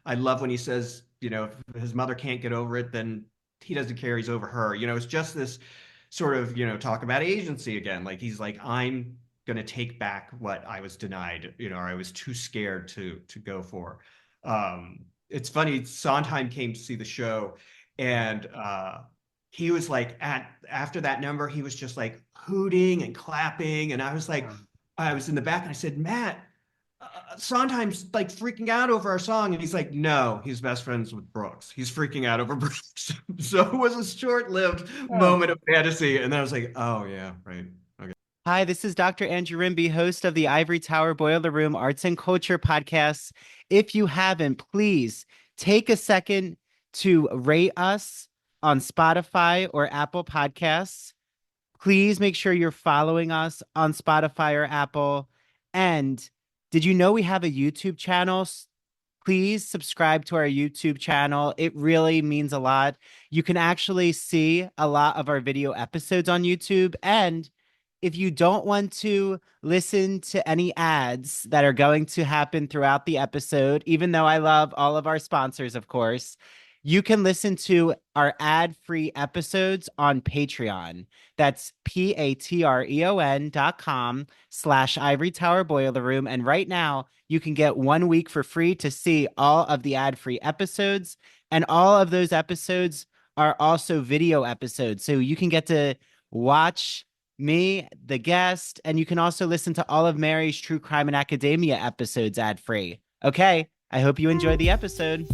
I love when he says, if his mother can't get over it, then he doesn't care, he's over her. It's just this sort of, talk about agency again. Like he's like, I'm going to take back what I was denied, or I was too scared to go for. It's funny, Sondheim came to see the show, and he was like, at after that number, he was just like hooting and clapping, and I was in the back, and I said, Matt, Sondheim's like freaking out over our song, and he's like, no, he's best friends with Brooks. He's freaking out over Brooks. So it was a short-lived Oh. moment of fantasy, and then I was like, oh yeah, right, okay. Hi, this is Dr. Andrew Rimby, host of the Ivory Tower Boiler Room Arts and Culture podcast. If you haven't, please take a second to rate us on Spotify or Apple Podcasts. Please make sure you're following us on Spotify or Apple. And did you know we have a YouTube channel? Please subscribe to our YouTube channel. It really means a lot. You can actually see a lot of our video episodes on YouTube. And if you don't want to listen to any ads that are going to happen throughout the episode, even though I love all of our sponsors, of course, you can listen to our ad-free episodes on Patreon. That's patreon.com/Ivory Tower Boiler Room. And right now, you can get 1 week for free to see all of the ad-free episodes. And all of those episodes are also video episodes. So you can get to watch me, the guest, and you can also listen to all of Mary's True Crime and Academia episodes ad-free. Okay, I hope you enjoy the episode.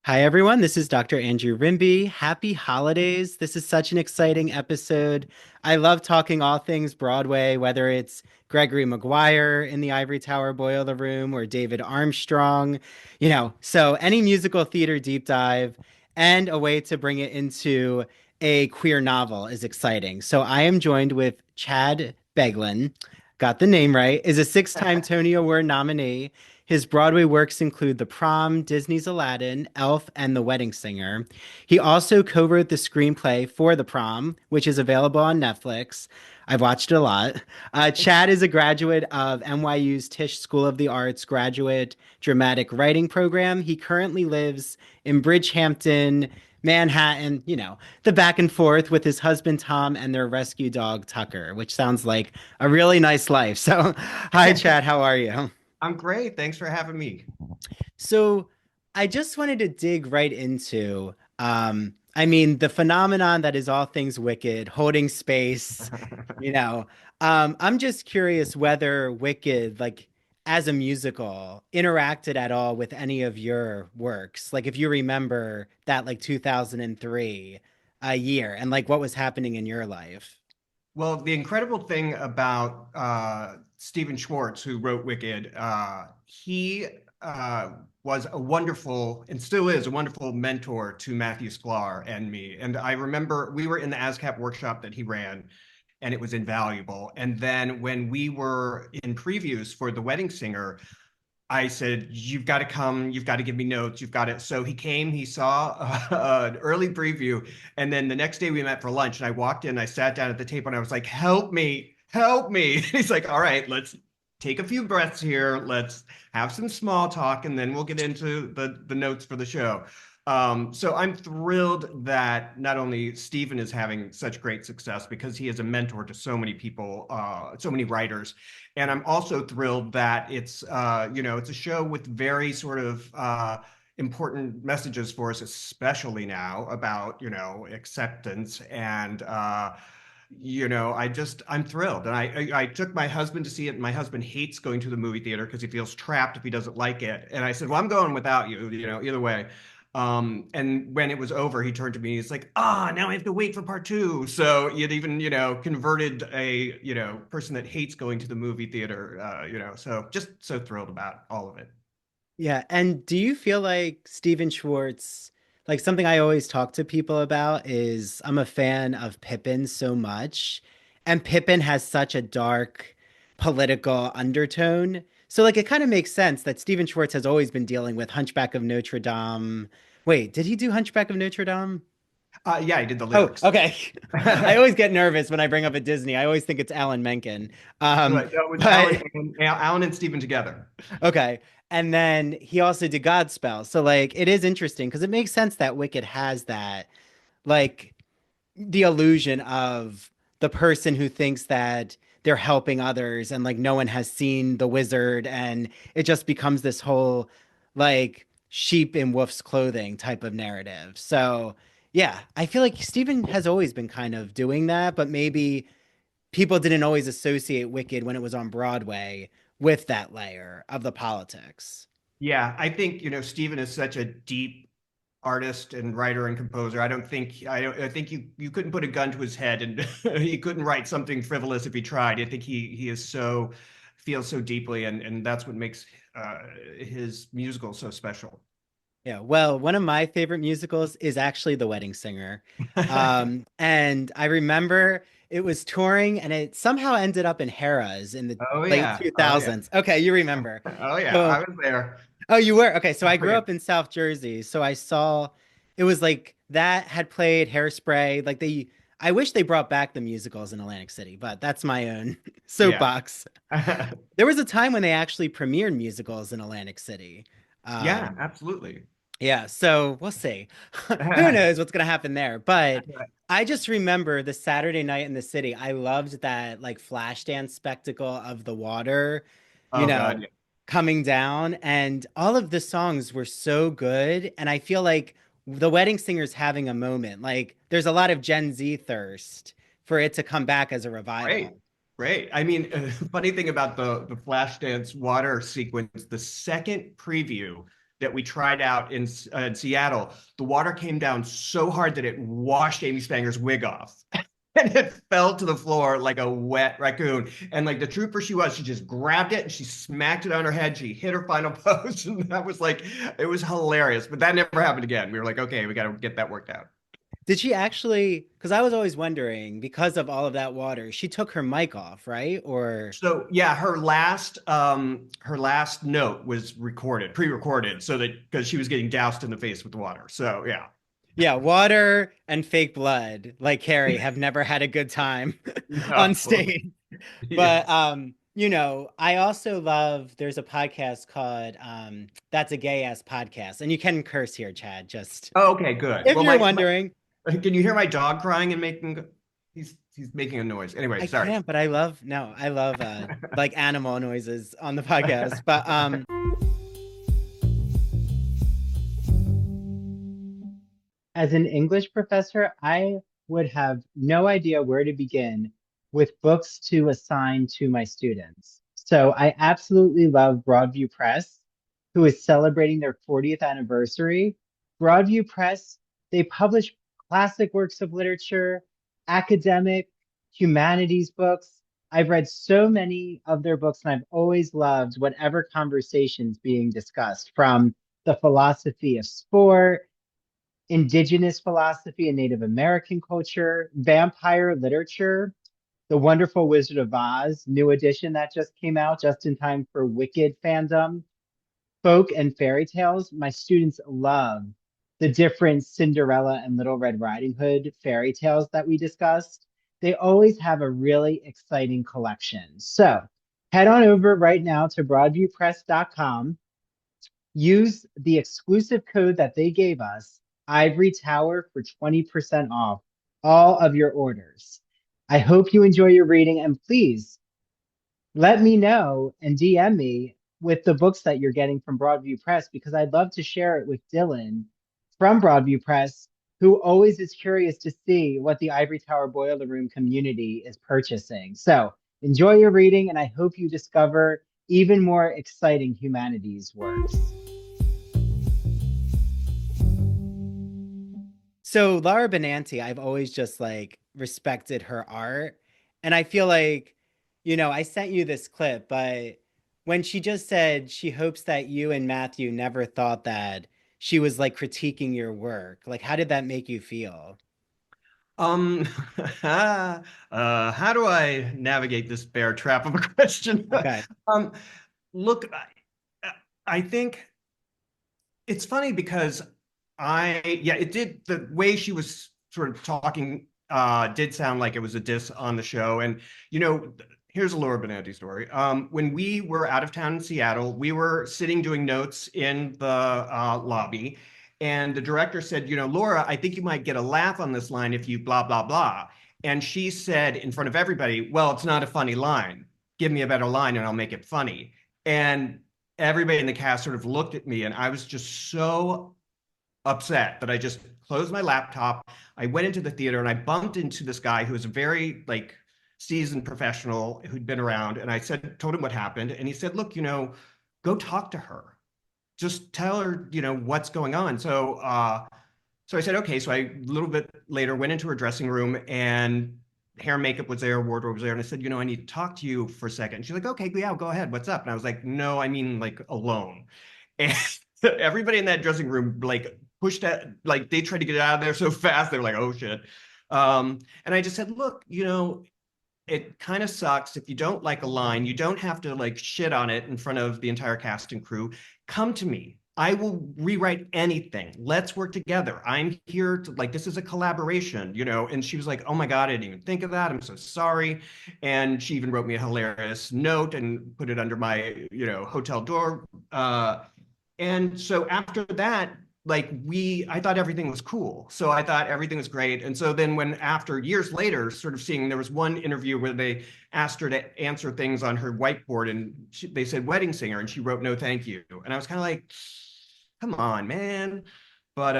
Hi, everyone. This is Dr. Andrew Rimby. Happy holidays. This is such an exciting episode. I love talking all things Broadway, whether it's Gregory Maguire in the Ivory Tower Boiler Room or David Armstrong, so any musical theater deep dive and a way to bring it into a queer novel is exciting. So I am joined with Chad Beguelin, got the name right, is a six-time Tony Award nominee. His Broadway works include The Prom, Disney's Aladdin, Elf, and The Wedding Singer. He also co-wrote the screenplay for The Prom, which is available on Netflix. I've watched it a lot. Chad is a graduate of NYU's Tisch School of the Arts graduate dramatic writing program. He currently lives in Bridgehampton, Manhattan, the back and forth with his husband Tom and their rescue dog Tucker, which sounds like a really nice life. So, hi, Chad, how are you? I'm great. Thanks for having me. So I just wanted to dig right into, the phenomenon that is all things Wicked, holding space, you know. I'm just curious whether Wicked, like as a musical, interacted at all with any of your works. Like if you remember that like 2003 year and like what was happening in your life. Well, the incredible thing about Stephen Schwartz, who wrote Wicked, he was a wonderful, and still is a wonderful mentor to Matthew Sklar and me. And I remember we were in the ASCAP workshop that he ran, and it was invaluable. And then when we were in previews for The Wedding Singer, I said, you've got to come, you've got to give me notes, you've got it. So he came, he saw an early preview, and then the next day we met for lunch, and I walked in, I sat down at the table, and I was like, help me, help me. He's like, all right, let's take a few breaths here, let's have some small talk, and then we'll get into the notes for the show. So I'm thrilled that not only Stephen is having such great success because he is a mentor to so many people, so many writers, and I'm also thrilled that it's a show with very sort of important messages for us, especially now about acceptance and. I'm thrilled. And I took my husband to see it. And my husband hates going to the movie theater because he feels trapped if he doesn't like it. And I said, well, I'm going without you, either way. And when it was over, he turned to me. He's like, now I have to wait for part two. So you'd even, converted a, person that hates going to the movie theater, so just so thrilled about all of it. Yeah, and do you feel like Stephen Schwartz, like something I always talk to people about is I'm a fan of Pippin so much, and Pippin has such a dark political undertone. So like it kind of makes sense that Stephen Schwartz has always been dealing with Hunchback of Notre Dame. Wait, did he do Hunchback of Notre Dame? Yeah, he did the Oh, lyrics. okay. I always get nervous when I bring up a Disney. I always think it's Alan Menken. Right. No, it was But Alan and Stephen together. okay. And then he also did Godspell. So like it is interesting because it makes sense that Wicked has that like the illusion of the person who thinks that they're helping others and like no one has seen the wizard and it just becomes this whole like sheep in wolf's clothing type of narrative. So yeah, I feel like Stephen has always been kind of doing that, but maybe people didn't always associate Wicked when it was on Broadway with that layer of the politics. Yeah, I think, Stephen is such a deep artist and writer and composer. I think you couldn't put a gun to his head and he couldn't write something frivolous if he tried. I think he is so feels so deeply, and that's what makes his musical so special. Yeah, well, one of my favorite musicals is actually The Wedding Singer. And I remember it was touring and it somehow ended up in Harrah's in the Oh late yeah. Oh yeah. 2000s. Okay, you remember. Oh yeah. I So, was there. oh, you were? Okay, so I Oh grew yeah. up in South Jersey. So I saw it was like that had played Hairspray. I wish they brought back the musicals in Atlantic City, but that's my own Yeah. soapbox. There was a time when they actually premiered musicals in Atlantic City. Yeah, Um, absolutely. yeah, so we'll see. Who knows what's gonna happen there? But I just remember the Saturday night in the city. I loved that like flash dance spectacle of the water, you Oh God. know, coming down, and all of the songs were so good. And I feel like the Wedding Singer's having a moment. Like there's a lot of Gen Z thirst for it to come back as a Great, revival. great. I mean, funny thing about the Flashdance water sequence, the second preview that we tried out in Seattle, the water came down so hard that it washed Amy Spanger's wig off. And it fell to the floor like a wet raccoon. And like the trooper she just grabbed it and she smacked it on her head. She hit her final pose. And that was like, it was hilarious. But that never happened again. We were like, okay, we got to get that worked out. Did she actually? Because I was always wondering, because of all of that water, she took her mic off, right? Or So yeah, her last note was pre-recorded, so that because she was getting doused in the face with water. So yeah. yeah, water and fake blood, like Carrie, have never had a good time on No. stage. But Yes. I also love there's a podcast called That's a Gay Ass Podcast. And you can curse here, Chad, just Oh, okay, good. if Well, you're wondering. can you hear my dog crying and making he's making a noise. Anyway, I sorry. can't, but I love like animal noises on the podcast. But as an English professor, I would have no idea where to begin with books to assign to my students. So I absolutely love Broadview Press, who is celebrating their 40th anniversary. Broadview Press, they publish classic works of literature, academic, humanities books. I've read so many of their books, and I've always loved whatever conversations being discussed, from the philosophy of sport, indigenous philosophy and Native American culture, vampire literature, The Wonderful Wizard of Oz, new edition that just came out just in time for Wicked fandom, folk and fairy tales. My students love the different Cinderella and Little Red Riding Hood fairy tales that we discussed. They always have a really exciting collection. So head on over right now to broadviewpress.com. Use the exclusive code that they gave us, Ivory Tower, for 20% off all of your orders. I hope you enjoy your reading, and please let me know and DM me with the books that you're getting from Broadview Press, because I'd love to share it with Dylan from Broadview Press, who always is curious to see what the Ivory Tower Boiler Room community is purchasing. So enjoy your reading, and I hope you discover even more exciting humanities works. So Laura Benanti, I've always just like respected her art. And I feel like, I sent you this clip, but when she just said she hopes that you and Matthew never thought that she was like critiquing your work, like how did that make you feel? Um, how do I navigate this bear trap of a question? Okay. Um, look, I think it's funny because yeah, it did the way she was sort of talking did sound like it was a diss on the show. And, here's a Laura Benetti story. When we were out of town in Seattle, we were sitting doing notes in the lobby. And the director said, Laura, I think you might get a laugh on this line if you blah, blah, blah. And she said in front of everybody, well, it's not a funny line. Give me a better line and I'll make it funny. And everybody in the cast sort of looked at me, and I was just so upset that I just closed my laptop. I went into the theater and I bumped into this guy who was a very like seasoned professional who'd been around. And I told him what happened. And he said, look, go talk to her. Just tell her, what's going on. So I said, okay. So I, a little bit later, went into her dressing room, and hair and makeup was there, wardrobe was there. And I said, I need to talk to you for a second. And she's like, okay, yeah, go ahead. What's up? And I was like, no, I mean like alone. And everybody in that dressing room, like pushed out, like they tried to get out of there so fast. They were like, oh shit. And I just said, look, it kind of sucks if you don't like a line. You don't have to like shit on it in front of the entire cast and crew. Come to me. I will rewrite anything. Let's work together. I'm here to like, this is a collaboration, And she was like, oh my God, I didn't even think of that. I'm so sorry. And she even wrote me a hilarious note and put it under my, hotel door. And so after that, like I thought everything was cool. So I thought everything was great. And so then after years later, sort of seeing, there was one interview where they asked her to answer things on her whiteboard, and they said wedding singer, and she wrote no thank you. And I was kind of like, come on, man. But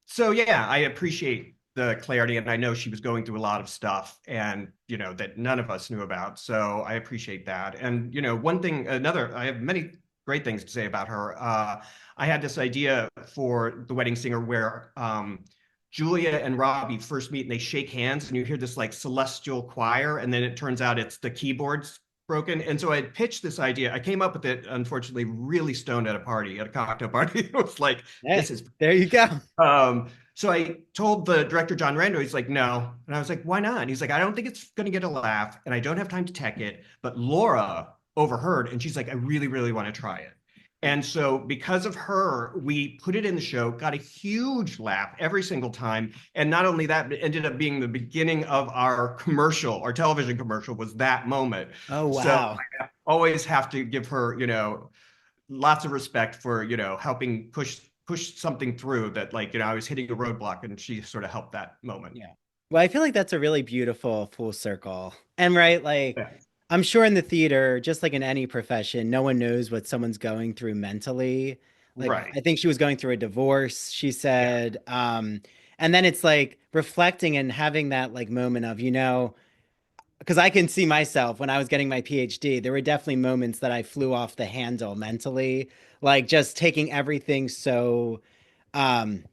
so yeah, I appreciate the clarity, and I know she was going through a lot of stuff, and that none of us knew about. So I appreciate that. And I have many great things to say about her. I had this idea for The Wedding Singer where Julia and Robbie first meet and they shake hands, and you hear this like celestial choir, and then it turns out it's the keyboards broken. And so I pitched this idea. I came up with it, unfortunately, really stoned at a cocktail party. It was like, hey, this is there you go. So I told the director, John Rando, he's like, no. And I was like, why not? And he's like, I don't think it's going to get a laugh, and I don't have time to tech it. But Laura overheard, and she's like, I really, really want to try it. And so because of her, we put it in the show, got a huge laugh every single time. And not only that, it ended up being the beginning of our commercial. Our television commercial was that moment. Oh, wow. So I always have to give her, lots of respect for, helping push something through that, like, I was hitting a roadblock, and she sort of helped that moment. Yeah. Well, I feel like that's a really beautiful full circle. And right, like, Yeah. I'm sure in the theater, just like in any profession, no one knows what someone's going through mentally. Like, Right. I think she was going through a divorce, she said. And then it's like reflecting and having that like moment of, because I can see myself when I was getting my PhD, there were definitely moments that I flew off the handle mentally, like just taking everything so, um,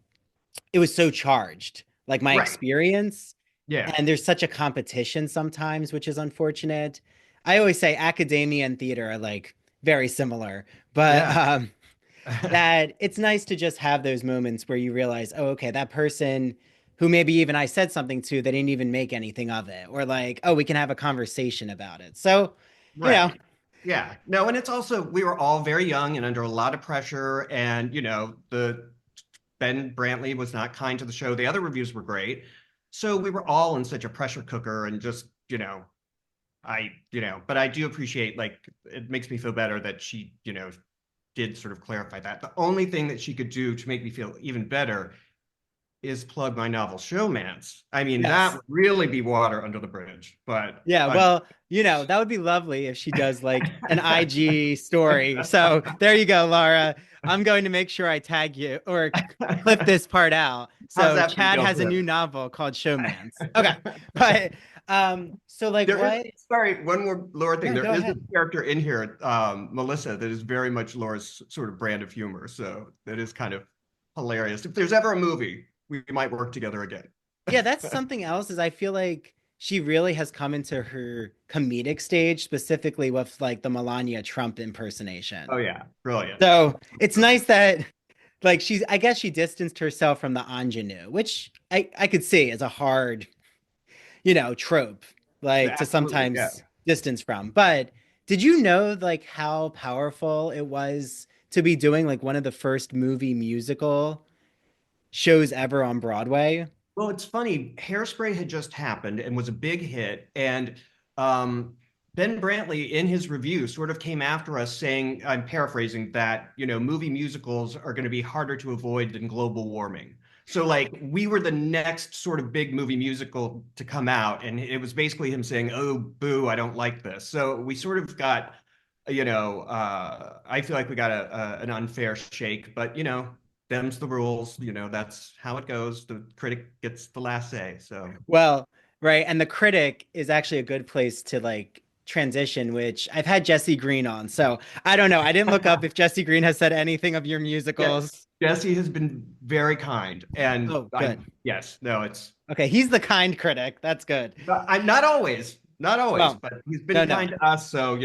it was so charged, like my Right. experience. Yeah. And there's such a competition sometimes, which is unfortunate. I always say academia and theater are like very similar, but Yeah. that it's nice to just have those moments where you realize, oh, okay, that person who maybe even I said something to, they didn't even make anything of it, or like, oh, we can have a conversation about it. So, you know, Right. Yeah. No, and it's also, we were all very young and under a lot of pressure. And, the Ben Brantley was not kind to the show. The other reviews were great. So we were all in such a pressure cooker, and just, but I do appreciate, like, it makes me feel better that she, did sort of clarify that. The only thing that she could do to make me feel even better is plug my novel Showmance. I mean, that yes. would really be water under the bridge, but Yeah, well, that would be lovely if she does like an IG story. So there you go, Laura. I'm going to make sure I tag you or clip this part out. how's So that for Chad guilt has a trip? new novel called Showmance. Okay. But so like There is, what? sorry, one more Laura thing. Yeah, There go is a ahead. character in here, Melissa, that is very much Laura's sort of brand of humor. So that is kind of hilarious. If there's ever a movie, we might work together again. Yeah, that's something else is I feel like she really has come into her comedic stage, specifically with like the Melania Trump Oh impersonation. yeah, brilliant. So it's nice that like I guess she distanced herself from the ingenue, which I could see as a hard, trope, like to Absolutely, yeah. sometimes distance from. But did you know like how powerful it was to be doing like one of the first movie musical shows ever on Broadway? Well, it's funny. Hairspray had just happened and was a big hit. And um, Ben Brantley, in his review, sort of came after us saying, I'm paraphrasing, that, movie musicals are going to be harder to avoid than global warming. So, like, we were the next sort of big movie musical to come out. And it was basically him saying, oh, boo, I don't like this. So we sort of got, I feel like we got an unfair shake, but, them's the rules. That's how it goes. The critic gets the last say. So Well, right. And the critic is actually a good place to like transition, which I've had Jesse Green on. So I don't know. I didn't look up if Jesse Green has said anything of your yeah, musicals. Jesse has been very kind, and Oh, good. yes, no, it's Okay. He's the kind critic. That's good. I'm not always, Well, but he's no, been no. kind to us. So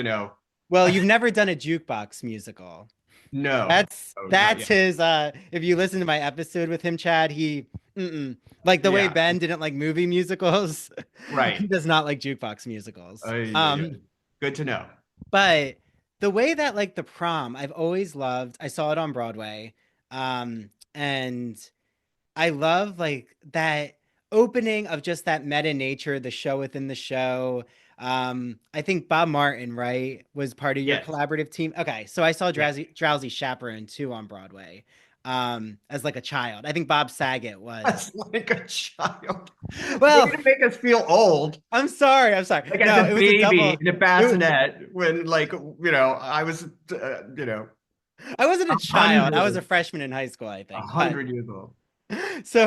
Well, you've never done a jukebox musical. no, That's oh, not that's yet. his if you listen to my episode with him, Chad, like the way Yeah, Ben didn't like movie musicals, right. he does not like jukebox musicals. Yeah, yeah. Good to know. But the way that like the prom, I've always loved, I saw it on Broadway. And I love like that opening of just that meta nature, the show within the show. I think Bob Martin, right, was part of your Yes, collaborative team. Okay, so I saw yes. Drowsy Chaperone too on Broadway, as like a child. I think Bob Saget was. That's like a child. Way Well, to make us feel old. I'm sorry. I'm sorry. Like as No, a it was a baby double. in a bassinet when like I was I wasn't a a child. I was a hundred freshman in high school, I a think. But hundred years old. so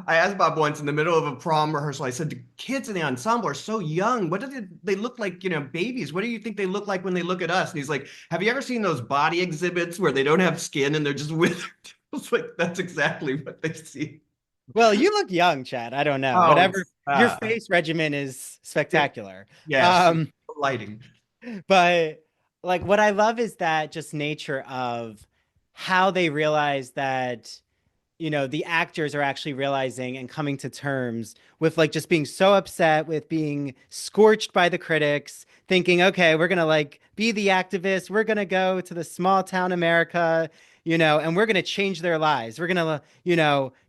I asked Bob once in the middle of a prom rehearsal. I said, "The kids in the ensemble are so young. What do they look like? Babies. What do you think they look like when they look at us?" And he's like, "Have you ever seen those body exhibits where they don't have skin and they're just withered?" I was like, "That's exactly what they see." well, you look young, Chad. I don't know. Oh, Whatever. it's Your face regimen is it, spectacular. yes, Um, lighting. but like what I love is that just nature of how they realize that, the actors are actually realizing and coming to terms with like just being so upset with being scorched by the critics, thinking, okay, we're gonna like be the activists, we're gonna go to the small town America, and we're gonna change their lives. We're gonna,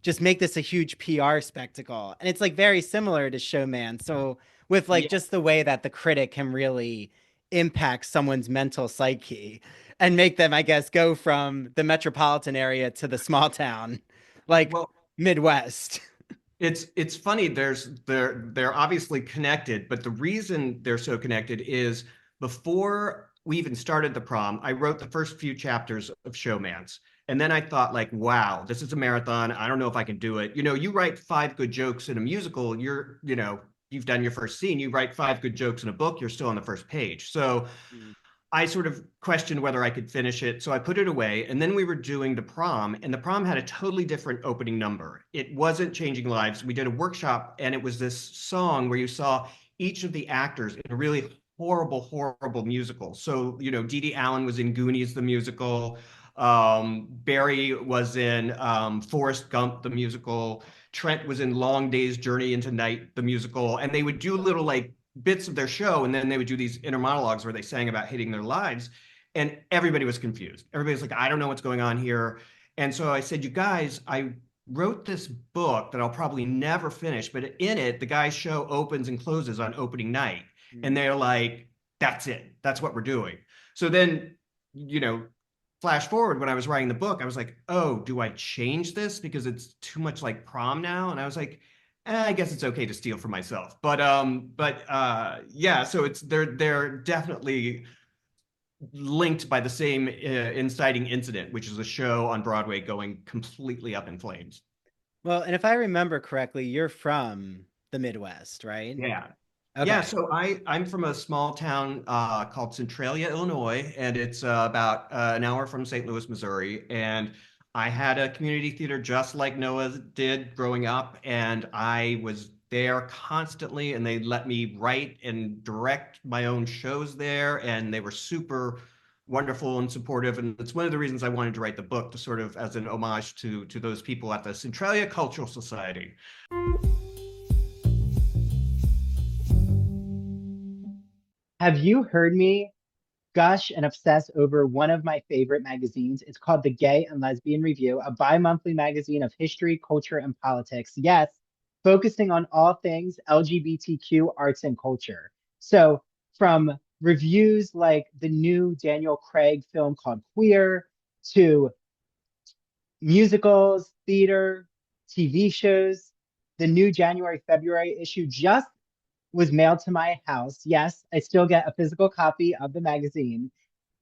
just make this a huge PR spectacle. And it's like very similar to Showman. So with like Yeah. just the way that the critic can really impact someone's mental psyche and make them, I guess, go from the metropolitan area to the small town like Well, Midwest. it's funny. They're obviously connected, but the reason they're so connected is before we even started the prom, I wrote the first few chapters of Showmance. And then I thought, like, wow, this is a marathon. I don't know if I can do it. You write five good jokes in a musical, you've done your first scene. You write five good jokes in a book, you're still on the first page. So I sort of questioned whether I could finish it. So I put it away. And then we were doing the prom, and the prom had a totally different opening number. It wasn't Changing Lives. We did a workshop, and it was this song where you saw each of the actors in a really horrible, horrible musical. So, Dee Dee Allen was in Goonies, the musical. Barry was in Forrest Gump, the musical. Trent was in Long Day's Journey into Night, the musical. And they would do little like bits of their show, and then they would do these inner monologues where they sang about hating their lives, and everybody was confused. Everybody's like, I don't know what's going on here. And so I said, you guys, I wrote this book that I'll probably never finish, but in it the guy's show opens and closes on opening night. And they're like, that's it, that's what we're doing. So then, flash forward, when I was writing the book, I was like, oh, do I change this because it's too much like Prom now? And I was like, I guess it's okay to steal for myself. But yeah, so they're definitely linked by the same inciting incident, which is a show on Broadway going completely up in flames. Well, and if I remember correctly, you're from the Midwest, right? Yeah. Yeah, Okay. so I'm from a small town called Centralia, Illinois, and it's about an hour from St. Louis, Missouri. And I had a community theater just like Noah did growing up, and I was there constantly, and they let me write and direct my own shows there, and they were super wonderful and supportive. And it's one of the reasons I wanted to write the book, to sort of as an homage to those people at the Centralia Cultural Society. Have you heard me gush and obsess over one of my favorite magazines? It's called The Gay and Lesbian Review, a bi monthly magazine of history, culture, and politics. Yes, focusing on all things LGBTQ arts and culture. So, from reviews like the new Daniel Craig film called Queer to musicals, theater, TV shows, the new January, February issue just was mailed to my house. Yes, I still get a physical copy of the magazine.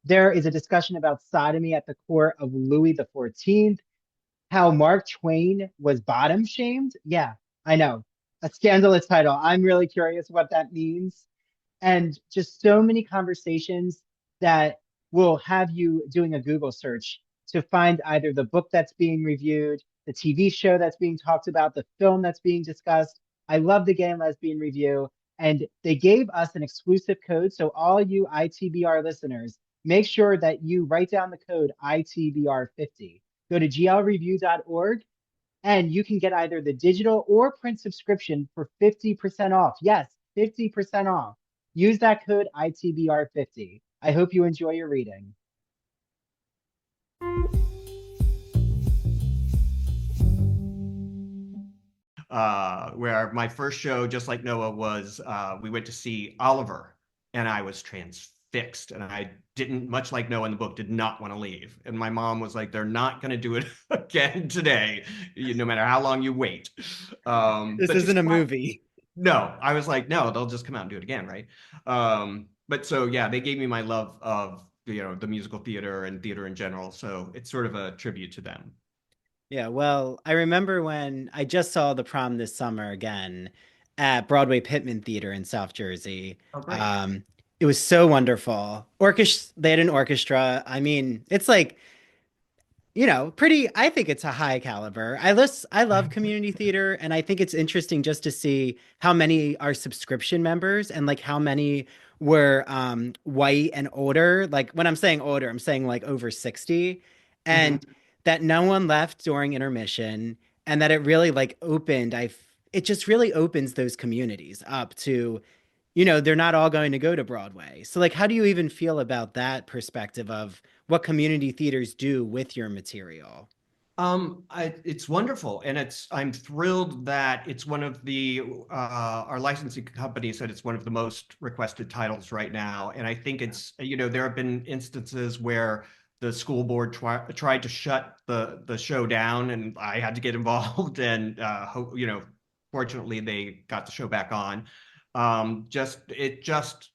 There is a discussion about sodomy at the court of Louis the 14th, how Mark Twain was bottom shamed. Yeah, I know. A scandalous title. I'm really curious what that means. And just so many conversations that will have you doing a Google search to find either the book that's being reviewed, the TV show that's being talked about, the film that's being discussed. I love the Gay and Lesbian Review. And they gave us an exclusive code. So, all you ITBR listeners, make sure that you write down the code ITBR50. Go to glreview.org and you can get either the digital or print subscription for 50% off. Yes, 50% off. Use that code ITBR50. I hope you enjoy your reading. Where my first show, just like Noah, was we went to see Oliver, and I was transfixed, and I didn't, much like Noah in the book, did not want to leave. And my mom was like, "They're not going to do it again today, no matter how long you wait." This But isn't just a movie. no, I was like, no, they'll just come out and do it again, right? But so yeah, they gave me my love of the musical theater and theater in general. So it's sort of a tribute to them. Yeah, well, I remember when I just saw the prom this summer again at Broadway Pittman Theater in South Jersey. Oh, great. Um, it was so wonderful. They had an orchestra. I mean, it's like, pretty, I think it's a high caliber. I love community theater, and I think it's interesting just to see how many are subscription members and like how many were white and older. Like when I'm saying older, I'm saying like over 60, and Mhm. that no one left during intermission, and that it really like opened. It just really opens those communities up to, they're not all going to go to Broadway. So like how do you even feel about that perspective of what community theaters do with your material? It's wonderful, and I'm thrilled that it's one of our licensing company said it's one of the most requested titles right now, and I think there have been instances where the school board tried to shut the show down, and I had to get involved, and fortunately they got the show back on. Just it just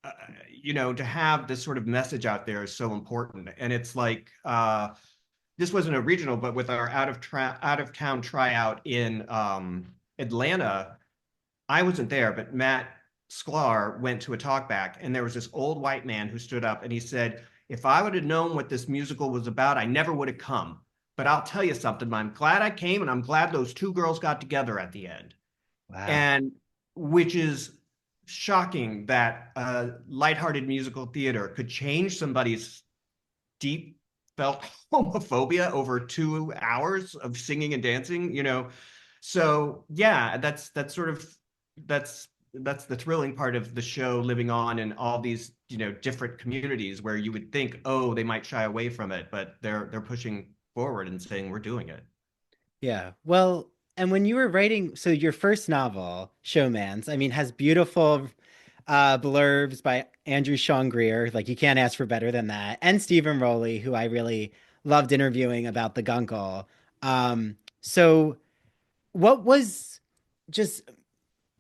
to have this sort of message out there is so important, and it's like this wasn't a regional, but with our out of town tryout in Atlanta, I wasn't there, but Matt Sklar went to a talkback, and there was this old white man who stood up and he said, "If I would have known what this musical was about, I never would have come. But I'll tell you something, I'm glad I came, and I'm glad those two girls got together at the end." Wow. And which is shocking that lighthearted musical theater could change somebody's deep felt homophobia over 2 hours of singing and dancing. So yeah, that's the thrilling part of the show living on in all these different communities where you would think, oh, they might shy away from it, but they're pushing forward and saying we're doing it. Yeah. Well, and when you were writing, so your first novel, Showmance, I mean, has beautiful blurbs by Andrew Sean Greer. Like you can't ask for better than that. And Stephen Rowley, who I really loved interviewing about the Guncle. So what was just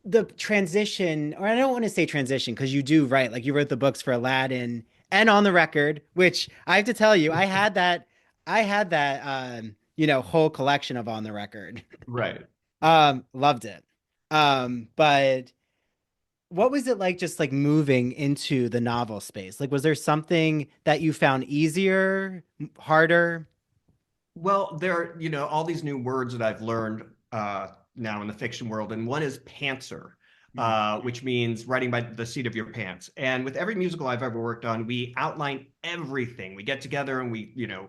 the transition, or I don't want to say transition because you do write, like you wrote the books for Aladdin and On the Record, which I have to tell you, I had that whole collection of On the Record. Right. Loved it. But what was it like just like moving into the novel space? Like, was there something that you found easier, harder? Well, there are, all these new words that I've learned now in the fiction world, and one is pantser, Mm. which means writing by the seat of your pants. And with every musical I've ever worked on, we outline everything. We get together and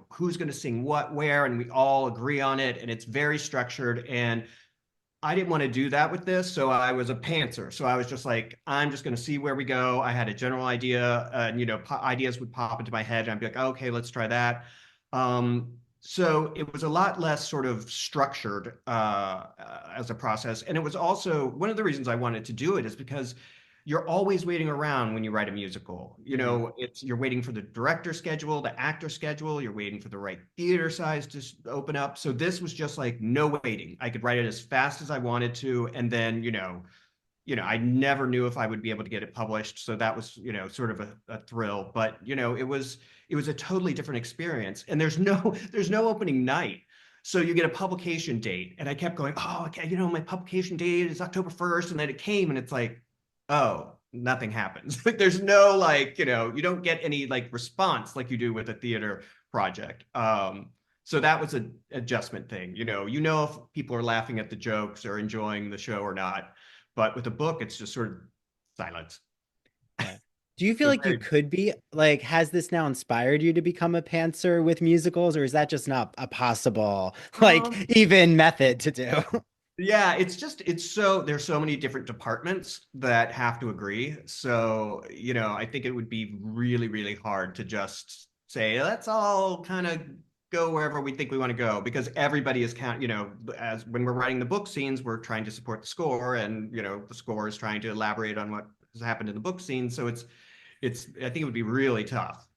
who's going to sing what, where, and we all agree on it, and it's very structured. And I didn't want to do that with this, so I was a pantser. So I was just like, I'm just going to see where we go. I had a general idea, and ideas would pop into my head, and I'd be like, okay, let's try that. Um, So it was a lot less sort of structured as a process. And it was also one of the reasons I wanted to do it is because you're always waiting around when you write a musical. You Mhm. know, you're waiting for the director schedule, the actor schedule, you're waiting for the right theater size to open up. So this was just like no waiting. I could write it as fast as I wanted to, and then, I never knew if I would be able to get it published. So that was, sort of a thrill. But, it was a totally different experience. And there's no opening night. So you get a publication date. And I kept going, oh, okay, my publication date is October 1st. And then it came and it's like, oh, nothing happens. Like there's no like, you don't get any like response like you do with a theater project. So that was an adjustment thing. You know if people are laughing at the jokes or enjoying the show or not. But with a book, it's just sort of silence. Yeah. Do you feel So like you very, could be like, has this now inspired you to become a pantser with musicals, or is that just not a possible, like, um, even method to do? yeah, there's so many different departments that have to agree. So, I think it would be really, really hard to just say, let's all kind of go wherever we think we want to go because everybody is as when we're writing the book scenes, we're trying to support the score and, the score is trying to elaborate on what has happened in the book scene. So I think it would be really tough.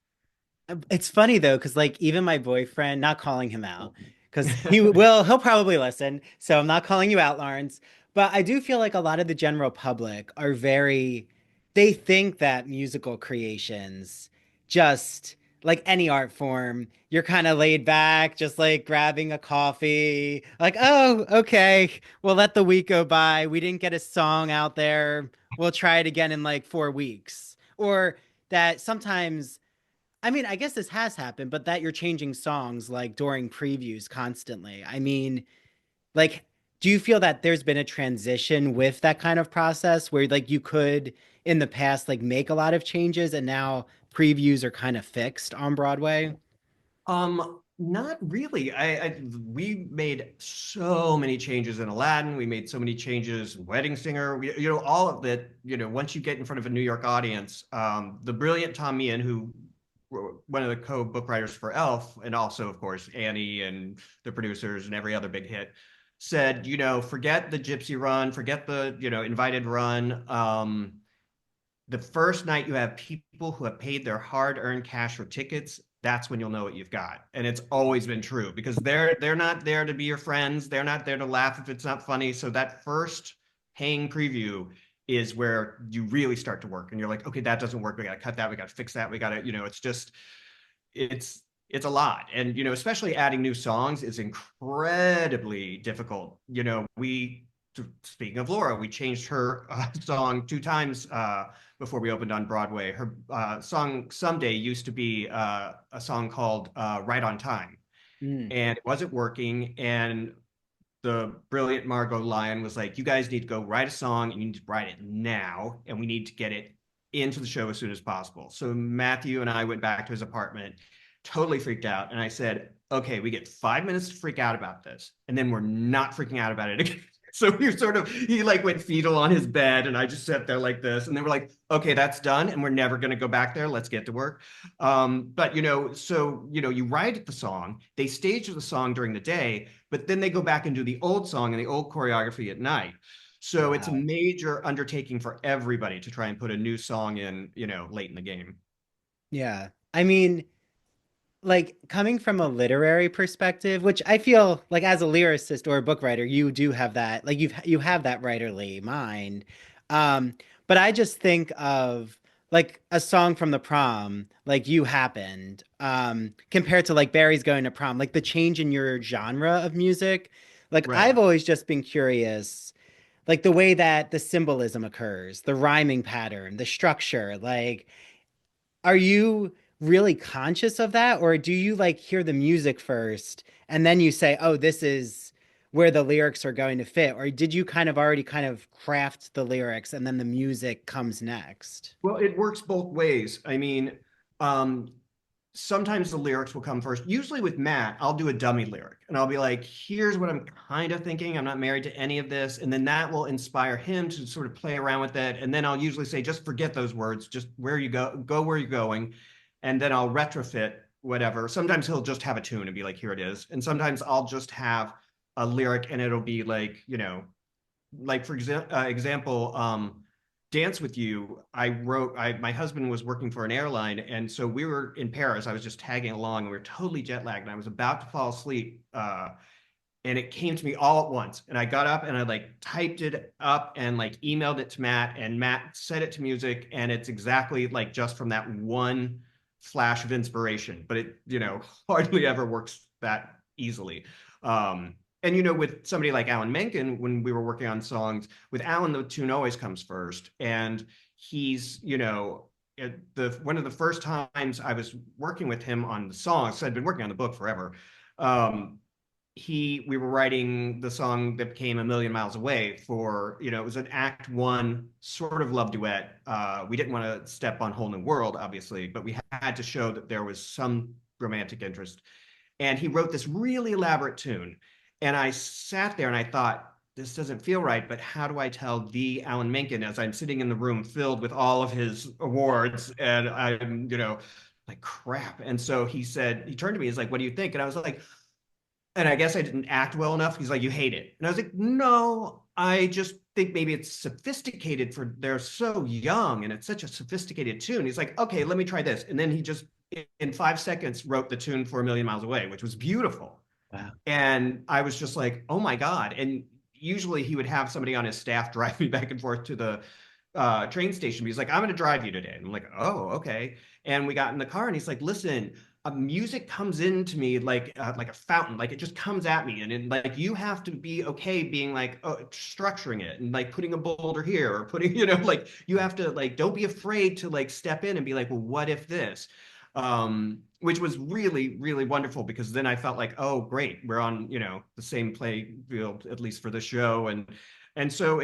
It's funny though, because like even my boyfriend, not calling him out, because he'll probably listen. So I'm not calling you out, Lawrence. But I do feel like a lot of the general public are they think that musical creations, just like any art form, you're kind of laid back, just like grabbing a coffee, like, oh, okay, we'll let the week go by. We didn't get a song out there. We'll try it again in like 4 weeks. Or that sometimes I mean, I guess this has happened, but that you're changing songs like during previews constantly. I mean, like, do you feel that there's been a transition with that kind of process where like you could in the past like make a lot of changes and now previews are kind of fixed on Broadway? Not really. We made so many changes in Aladdin. We made so many changes in Wedding Singer. All of that. Once you get in front of a New York audience, the brilliant Tom Meehan, who one of the co-book writers for Elf, and also of course Annie and the producers and every other big hit, said, forget the Gypsy Run, forget the invited run. The first night you have people who have paid their hard-earned cash for tickets, that's when you'll know what you've got. And it's always been true because they're not there to be your friends. They're not there to laugh if it's not funny. So that first paying preview is where you really start to work. And you're like, okay, that doesn't work. We got to cut that. We got to fix that. We got to, it's just, it's a lot. And, especially adding new songs is incredibly difficult. Speaking of Laura, we changed her song 2 times before we opened on Broadway. Her song Someday used to be a song called Right on Time, Mm. and it wasn't working. And the brilliant Margot Lyon was like, you guys need to go write a song and you need to write it now, and we need to get it into the show as soon as possible. So Matthew and I went back to his apartment, totally freaked out. And I said, okay, we get 5 minutes to freak out about this, and then we're not freaking out about it again. So he like went fetal on his bed and I just sat there like this. And they were like, okay, that's done. And we're never going to go back there. Let's get to work. But, you write the song, they stage the song during the day, but then they go back and do the old song and the old choreography at night. So it's a Wow. major undertaking for everybody to try and put a new song in, late in the game. Yeah. I mean, like coming from a literary perspective, which I feel like as a lyricist or a book writer, you do have that, like you have that writerly mind. Um, but I just think of like a song from the prom, like You Happened, compared to like Barry's Going to Prom, like the change in your genre of music. Like Right. I've always just been curious, like the way that the symbolism occurs, the rhyming pattern, the structure, like are you really conscious of that, or do you like hear the music first and then you say, oh, this is where the lyrics are going to fit? Or did you kind of already kind of craft the lyrics and then the music comes next? Well, it works both ways. I mean, um, sometimes the lyrics will come first. Usually with Matt, I'll do a dummy lyric and I'll be like, here's what I'm kind of thinking. I'm not married to any of this. And then that will inspire him to sort of play around with it. And then I'll usually say, just forget those words, just where you go where you're going. And then I'll retrofit whatever. Sometimes he'll just have a tune and be like, here it is. And sometimes I'll just have a lyric and it'll be like, like for example, Dance with You, my husband was working for an airline. And so we were in Paris. I was just tagging along and we were totally jet lagged and I was about to fall asleep. And it came to me all at once. And I got up and I like typed it up and like emailed it to Matt, and Matt set it to music. And it's exactly like just from that one flash of inspiration, but it, hardly ever works that easily. And with somebody like Alan Menken, when we were working on songs, with Alan, the tune always comes first. And he's, one of the first times I was working with him on the songs, so I'd been working on the book forever. We were writing the song that became A Million Miles Away for, it was an act one sort of love duet. We didn't want to step on Whole New World, obviously, but we had to show that there was some romantic interest. And he wrote this really elaborate tune. And I sat there and I thought, this doesn't feel right, but how do I tell the Alan Menken as I'm sitting in the room filled with all of his awards and I'm, like crap. And so he turned to me, he's like, what do you think? And I was like, and I guess I didn't act well enough. He's like, you hate it. And I was like, no, I just think maybe it's sophisticated they're so young and it's such a sophisticated tune. He's like, okay, let me try this. And then he just, in 5 seconds, wrote the tune for A Million Miles Away, which was beautiful. Wow. And I was just like, oh my God. And usually he would have somebody on his staff drive me back and forth to the train station. He's like, I'm going to drive you today. And I'm like, oh, okay. And we got in the car and he's like, listen, music comes into me like a fountain, like it just comes at me, and like you have to be okay being like structuring it and like putting a boulder here or putting, like you have to like don't be afraid to like step in and be like, well, what if this? Which was really, really wonderful because then I felt like, oh, great, we're on the same play field at least for the show, and so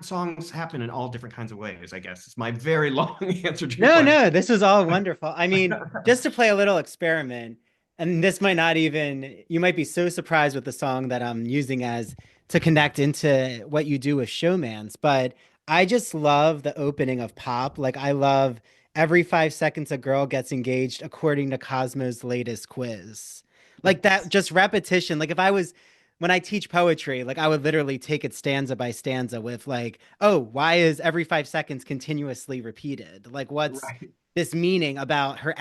songs happen in all different kinds of ways, I guess. It's my very long answer to your question. No, this was all wonderful. I mean, just to play a little experiment, and this might not even, you might be so surprised with the song that I'm using as to connect into what you do with Showmance, but I just love the opening of Pop. Like, I love every 5 seconds a girl gets engaged according to Cosmo's latest quiz. Like that just repetition. Like if I was when I teach poetry, like I would literally take it stanza by stanza with like, oh, why is every 5 seconds continuously repeated? Like what's Right. this meaning about their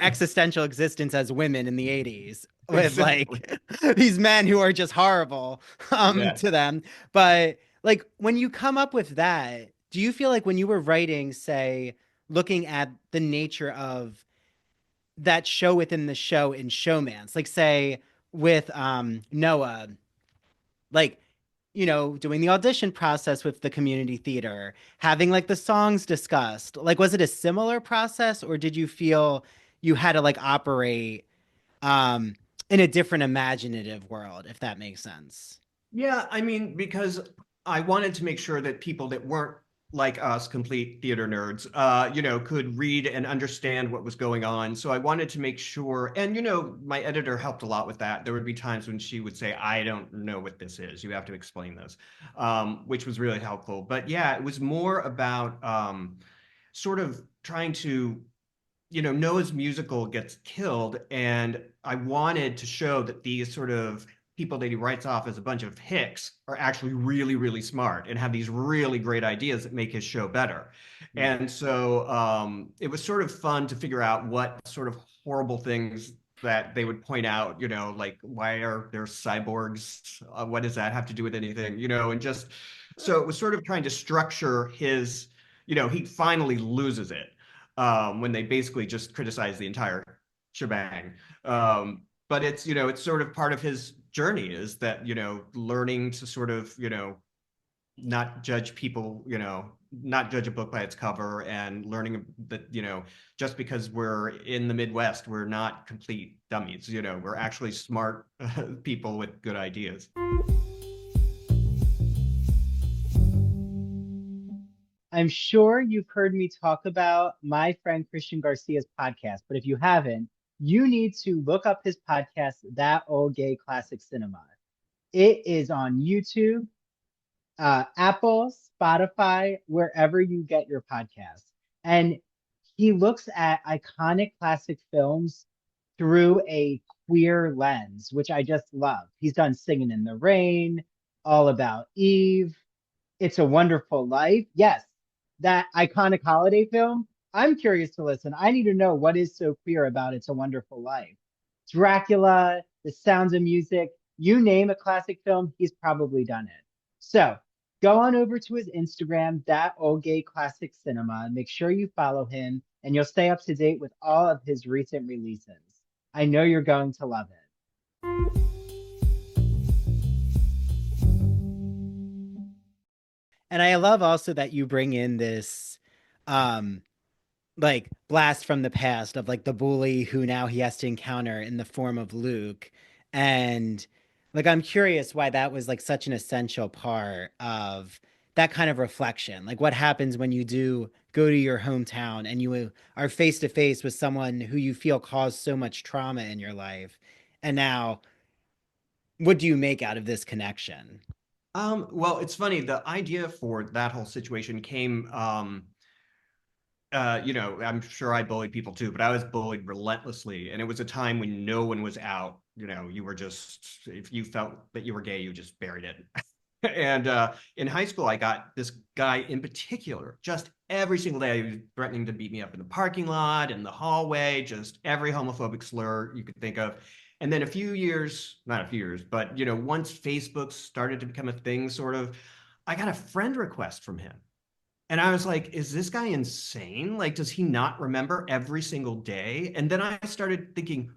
existential existence as women in the 80s with Exactly. like these men who are just horrible Yeah. to them. But like when you come up with that, do you feel like when you were writing, say, looking at the nature of that show within the show in Showmance, like say with Noah, like doing the audition process with the community theater, having like the songs discussed, like was it a similar process or did you feel you had to like operate um in a different imaginative world, if that makes sense? Yeah, I mean, because I wanted to make sure that people that weren't like us, complete theater nerds, could read and understand what was going on. So I wanted to make sure, and my editor helped a lot with that. There would be times when she would say, "I don't know what this is. You have to explain this," which was really helpful. But yeah, it was more about sort of trying to Noah's musical gets killed, and I wanted to show that these sort of people that he writes off as a bunch of hicks are actually really, really smart and have these really great ideas that make his show better. And so it was sort of fun to figure out what sort of horrible things that they would point out, like why are there cyborgs? What does that have to do with anything? And just so it was sort of trying to structure his, he finally loses it when they basically just criticize the entire shebang. But it's sort of part of his journey is that, learning to sort of, not judge people, not judge a book by its cover, and learning that, just because we're in the Midwest, we're not complete dummies, we're actually smart people with good ideas. I'm sure you've heard me talk about my friend Christian Garcia's podcast, but if you haven't, you need to look up his podcast, That Old Gay Classic Cinema. It is on YouTube, Apple, Spotify, wherever you get your podcasts. And he looks at iconic classic films through a queer lens, which I just love. He's done Singing in the Rain, All About Eve, It's a Wonderful Life. Yes, that iconic holiday film. I'm curious to listen. I need to know what is so queer about It's a Wonderful Life. Dracula, The Sounds of Music, you name a classic film, he's probably done it. So go on over to his Instagram, That Old Gay Classic Cinema. Make sure you follow him and you'll stay up to date with all of his recent releases. I know you're going to love it. And I love also that you bring in this um like blast from the past of like the bully who now he has to encounter in the form of Luke. And like I'm curious why that was like such an essential part of that kind of reflection. Like what happens when you do go to your hometown and you are face to face with someone who you feel caused so much trauma in your life. And now what do you make out of this connection? Well, it's funny. The idea for that whole situation came, I'm sure I bullied people too, but I was bullied relentlessly. And it was a time when no one was out. You were just, if you felt that you were gay, you just buried it. And in high school, I got this guy in particular, just every single day, he was threatening to beat me up in the parking lot, in the hallway, just every homophobic slur you could think of. And then a few years, not a few years, but once Facebook started to become a thing, sort of, I got a friend request from him. And I was like, is this guy insane? Like, does he not remember every single day? And then I started thinking,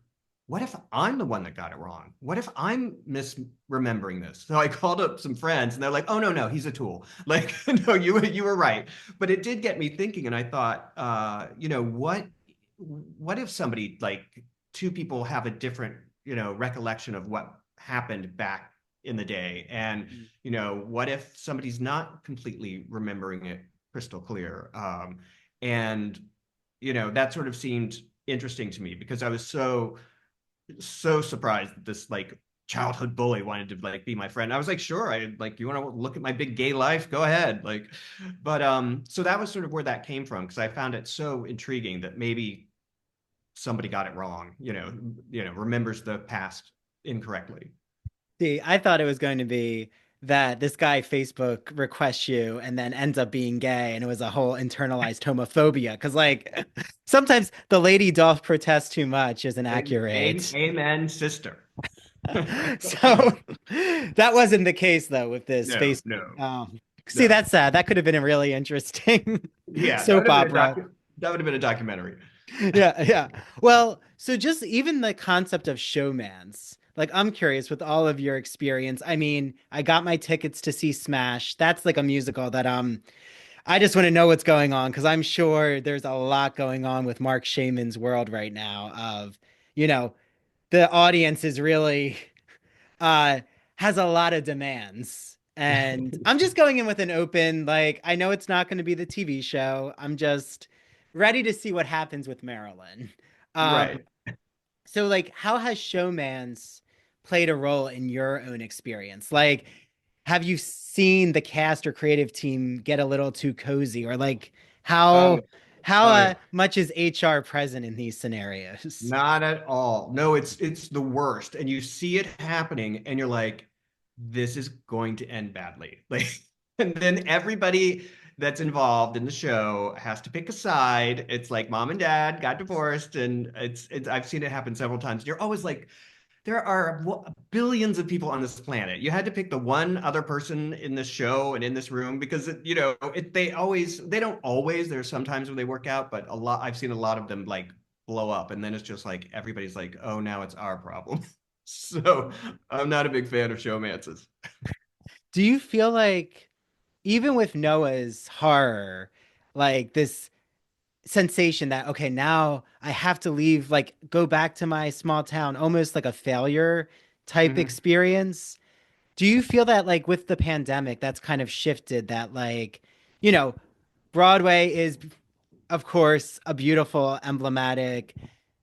what if I'm the one that got it wrong? What if I'm misremembering this? So I called up some friends and they're like, oh, no, no, he's a tool. Like, no, you were right. But it did get me thinking. And I thought, what if somebody, like two people have a different, recollection of what happened back in the day? And, what if somebody's not completely remembering it crystal clear? And, that sort of seemed interesting to me because I was so surprised that this like childhood bully wanted to like be my friend. I was like, sure, I like, you want to look at my big gay life? Go ahead. Like, but so that was sort of where that came from because I found it so intriguing that maybe somebody got it wrong, remembers the past incorrectly. See, I thought it was going to be that this guy Facebook requests you and then ends up being gay, and it was a whole internalized homophobia. Because like sometimes the lady doth protest too much isn't accurate. Amen, sister. So that wasn't the case though with this No, Facebook. no, See, no. that's sad. That could have been a really interesting Yeah, soap opera. that would have been a documentary. Yeah, yeah. Well, so just even the concept of showmance, like I'm curious with all of your experience. I mean, I got my tickets to see Smash. That's like a musical that I just want to know what's going on because I'm sure there's a lot going on with Mark Shaman's world right now of, you know, the audience is really uh has a lot of demands. And I'm just going in with an open, like, I know it's not going to be the TV show. I'm just ready to see what happens with Marilyn. Um, Right. so like, how has Showmance played a role in your own experience? Like, have you seen the cast or creative team get a little too cozy, or like how Oh, how oh yeah. much is HR present in these scenarios? Not at all. No, it's the worst. And you see it happening and you're like, this is going to end badly. Like, and then everybody that's involved in the show has to pick a side. It's like mom and dad got divorced, and it's I've seen it happen several times. You're always like, there are billions of people on this planet. You had to pick the one other person in this show and in this room because they don't always. There's sometimes when they work out, but a lot I've seen a lot of them like blow up, and then it's just like everybody's like, oh, now it's our problem. So I'm not a big fan of showmances. Do you feel like even with Noah's horror, like this sensation that okay, now I have to leave, like go back to my small town, almost like a failure type Mhm. experience? Do you feel that like with the pandemic that's kind of shifted that like, you know, Broadway is of course a beautiful emblematic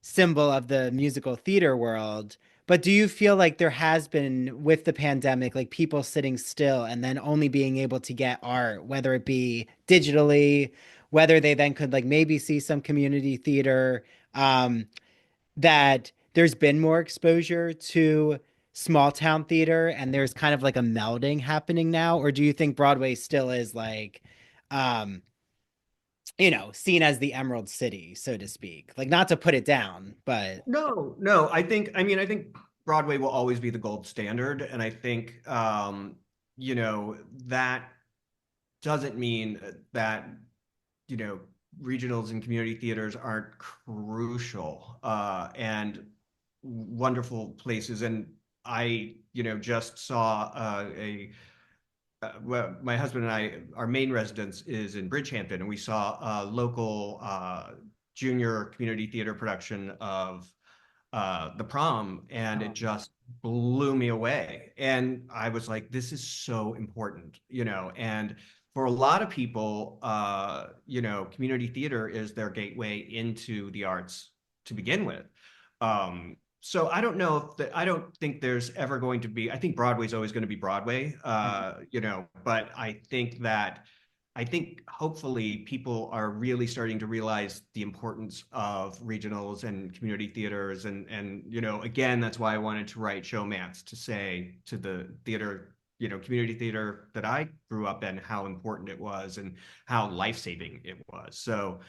symbol of the musical theater world, but do you feel like there has been with the pandemic like people sitting still and then only being able to get art, whether it be digitally, whether they then could like maybe see some community theater, um, that there's been more exposure to small town theater and there's kind of like a melding happening now? Or do you think Broadway still is like, um, seen as the Emerald City, so to speak? Like, not to put it down, but No, no, I think Broadway will always be the gold standard. And I think, that doesn't mean that, you know, regionals and community theaters aren't crucial and wonderful places. And I, just saw well, my husband and I, our main residence is in Bridgehampton, and we saw a local junior community theater production of the Prom, and it just blew me away. And I was like, this is so important, and for a lot of people, community theater is their gateway into the arts to begin with. So I don't know if I don't think there's ever going to be, I think Broadway's always going to be Broadway, but I think hopefully people are really starting to realize the importance of regionals and community theaters. And, again, that's why I wanted to write Showmance, to say to the theater, community theater that I grew up in, how important it was and how life-saving it was. So,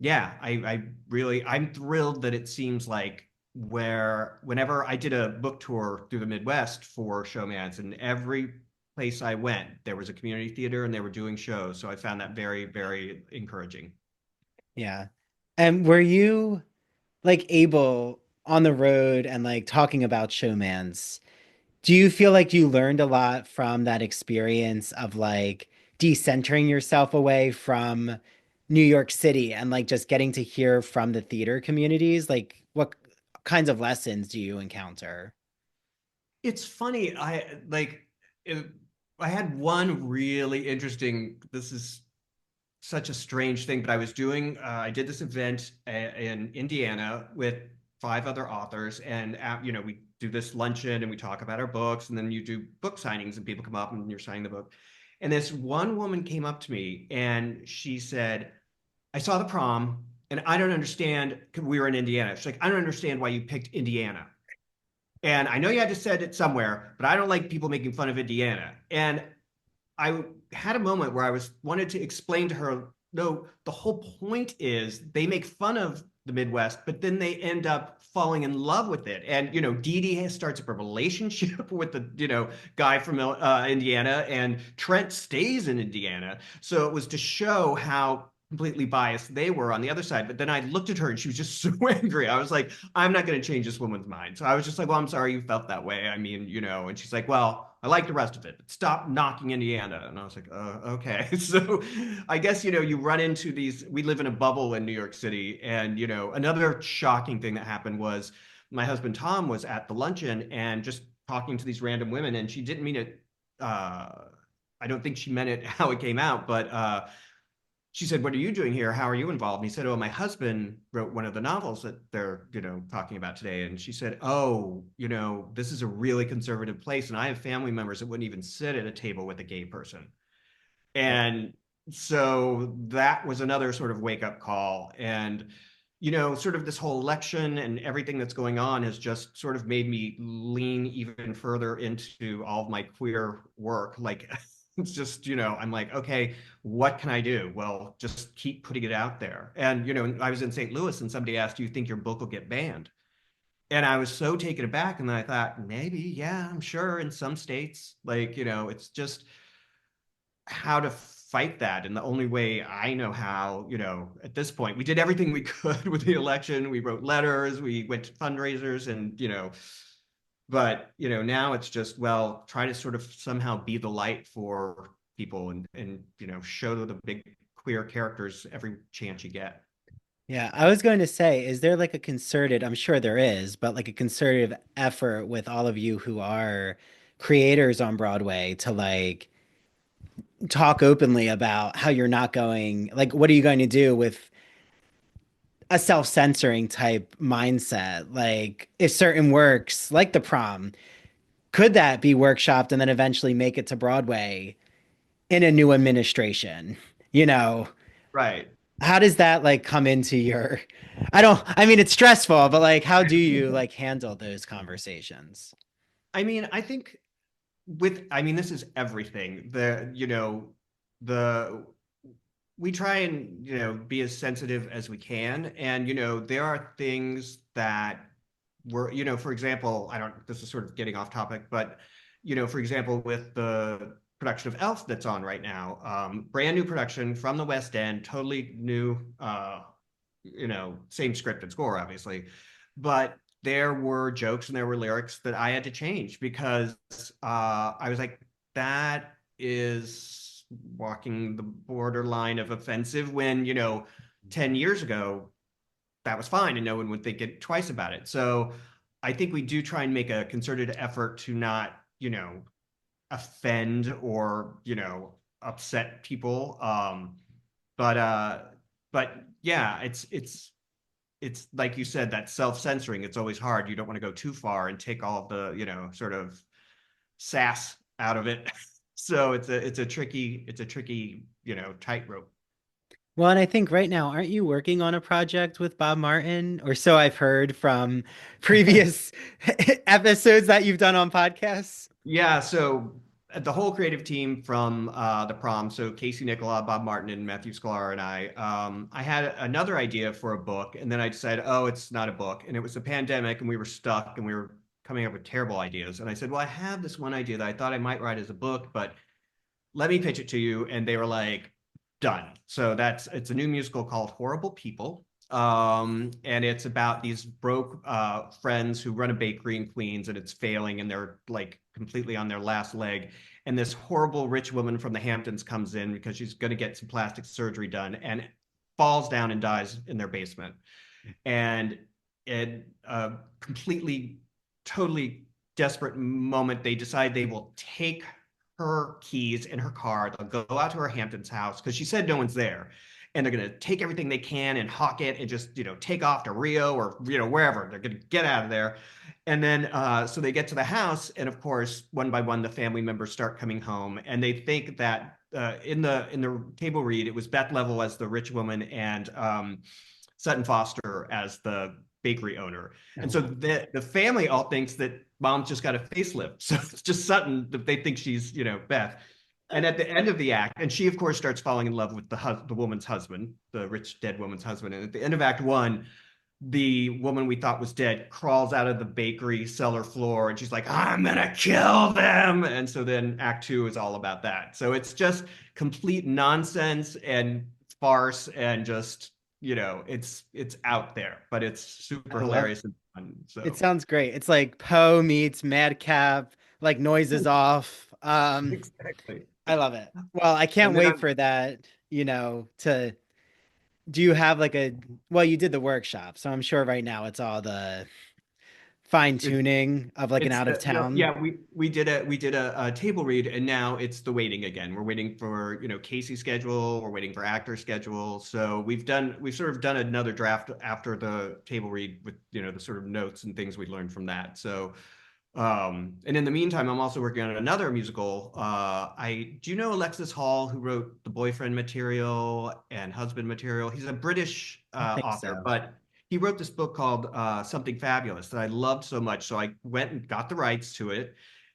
yeah, I'm thrilled that it seems like whenever I did a book tour through the Midwest for Showmance, and every place I went, there was a community theater and they were doing shows. So I found that very, very encouraging. yeah. And were you like able on the road and like talking about Showmance? Do you feel like you learned a lot from that experience of like decentering yourself away from New York City and like just getting to hear from the theater communities? Like, what kinds of lessons do you encounter? It's funny. I had one really interesting, this is such a strange thing, but I did this event in Indiana with five other authors, and we do this luncheon and we talk about our books, and then you do book signings and people come up and you're signing the book. And this one woman came up to me and she said, I saw the Prom and I don't understand, 'cause we were in Indiana. She's like, I don't understand why you picked Indiana. And I know you had to set it somewhere, but I don't like people making fun of Indiana. And I had a moment where I wanted to explain to her, no, the whole point is they make fun of the Midwest, but then they end up falling in love with it. And, Dee Dee starts up a relationship with the, guy from Indiana, and Trent stays in Indiana. So it was to show how completely biased they were on the other side. But then I looked at her and she was just so angry. I was like, I'm not going to change this woman's mind. So I was just like, well, I'm sorry you felt that way. I mean, and she's like, well, I like the rest of it, but stop knocking Indiana. And I was like, okay. So I guess, you run into these, we live in a bubble in New York City. And, another shocking thing that happened was my husband, Tom, was at the luncheon and just talking to these random women, and she didn't mean it. I don't think she meant it how it came out, but she said, what are you doing here? How are you involved? And he said, oh, my husband wrote one of the novels that they're, talking about today. And she said, oh, this is a really conservative place. And I have family members that wouldn't even sit at a table with a gay person. And so that was another sort of wake up call. And, sort of this whole election and everything that's going on has just sort of made me lean even further into all of my queer work. Like, it's just, I'm like, okay, what can I do? Well, just keep putting it out there. And, I was in St. Louis and somebody asked, do you think your book will get banned? And I was so taken aback. And then I thought, maybe, yeah, I'm sure in some states, like, it's just how to fight that. And the only way I know how, at this point, we did everything we could with the election. We wrote letters, we went to fundraisers, and, but now it's just, well, try to sort of somehow be the light for people, and show the big queer characters every chance you get. Yeah, I was going to say, is there like a concerted, I'm sure there is, but like a concerted effort with all of you who are creators on Broadway to like talk openly about how you're not going, like, what are you going to do with a self-censoring type mindset? Like, if certain works, like The Prom, could that be workshopped and then eventually make it to Broadway in a new administration? you know, Right. how does that like come into your, I mean, it's stressful, but like, how do you like handle those conversations? I mean, I think I mean, this is everything. The we try and, be as sensitive as we can. And, there are things that for example, this is sort of getting off topic, but, for example, with the production of Elf that's on right now, brand new production from the West End, totally new, same script and score, obviously. But there were jokes and there were lyrics that I had to change because I was like, that is walking the borderline of offensive when, 10 years ago, that was fine and no one would think it twice about it. So I think we do try and make a concerted effort to not, offend or, upset people. But but yeah, it's like you said, that self-censoring. It's always hard. You don't want to go too far and take all of the, sort of sass out of it. So it's a tricky, tightrope. Well, and I think right now, aren't you working on a project with Bob Martin? Or so I've heard from previous episodes that you've done on podcasts. Yeah, so the whole creative team from the Prom, so Casey Nicola, Bob Martin, and Matthew Sklar and I had another idea for a book, and then I decided, oh, it's not a book, and it was a pandemic, and we were stuck, and we were coming up with terrible ideas, and I said, well, I have this one idea that I thought I might write as a book, but let me pitch it to you, and they were like, done. So it's a new musical called Horrible People. And it's about these broke friends who run a bakery in Queens and it's failing and they're like completely on their last leg. And this horrible rich woman from the Hamptons comes in because she's going to get some plastic surgery done and falls down and dies in their basement. And in a completely, totally desperate moment, they decide they will take her keys in her car. They'll go out to her Hamptons house because she said no one's there. And they're going to take everything they can and hawk it and just, take off to Rio or, wherever. They're going to get out of there. And then, so they get to the house. And of course, one by one, the family members start coming home. And they think that in the table read, it was Beth Level as the rich woman and Sutton Foster as the bakery owner. And so the family all thinks that mom's just got a facelift. So it's just Sutton that they think she's, Beth. And at the end of the act, and she, of course, starts falling in love with the woman's husband, the rich, dead woman's husband. And at the end of Act One, the woman we thought was dead crawls out of the bakery cellar floor and she's like, I'm going to kill them. And so then Act Two is all about that. So it's just complete nonsense and farce and just, it's out there, but it's super hilarious and fun. So It sounds great. It's like Poe meets Madcap, like noises off. exactly. I love it. Well, I can't And then wait for that, to do you have like well, you did the workshop, so I'm sure right now it's all the fine tuning of like an It's out of town. yeah, we did a table read and now it's the waiting again. We're waiting for, Casey's schedule, we're waiting for actor schedule. So we've sort of done another draft after the table read with, the sort of notes and things we learned from that. So and in the meantime, I'm also working on another musical. Do you know Alexis Hall, who wrote the boyfriend material and husband material? He's a British I think author, so. but he wrote this book called Something Fabulous that I loved so much. So I went and got the rights to it.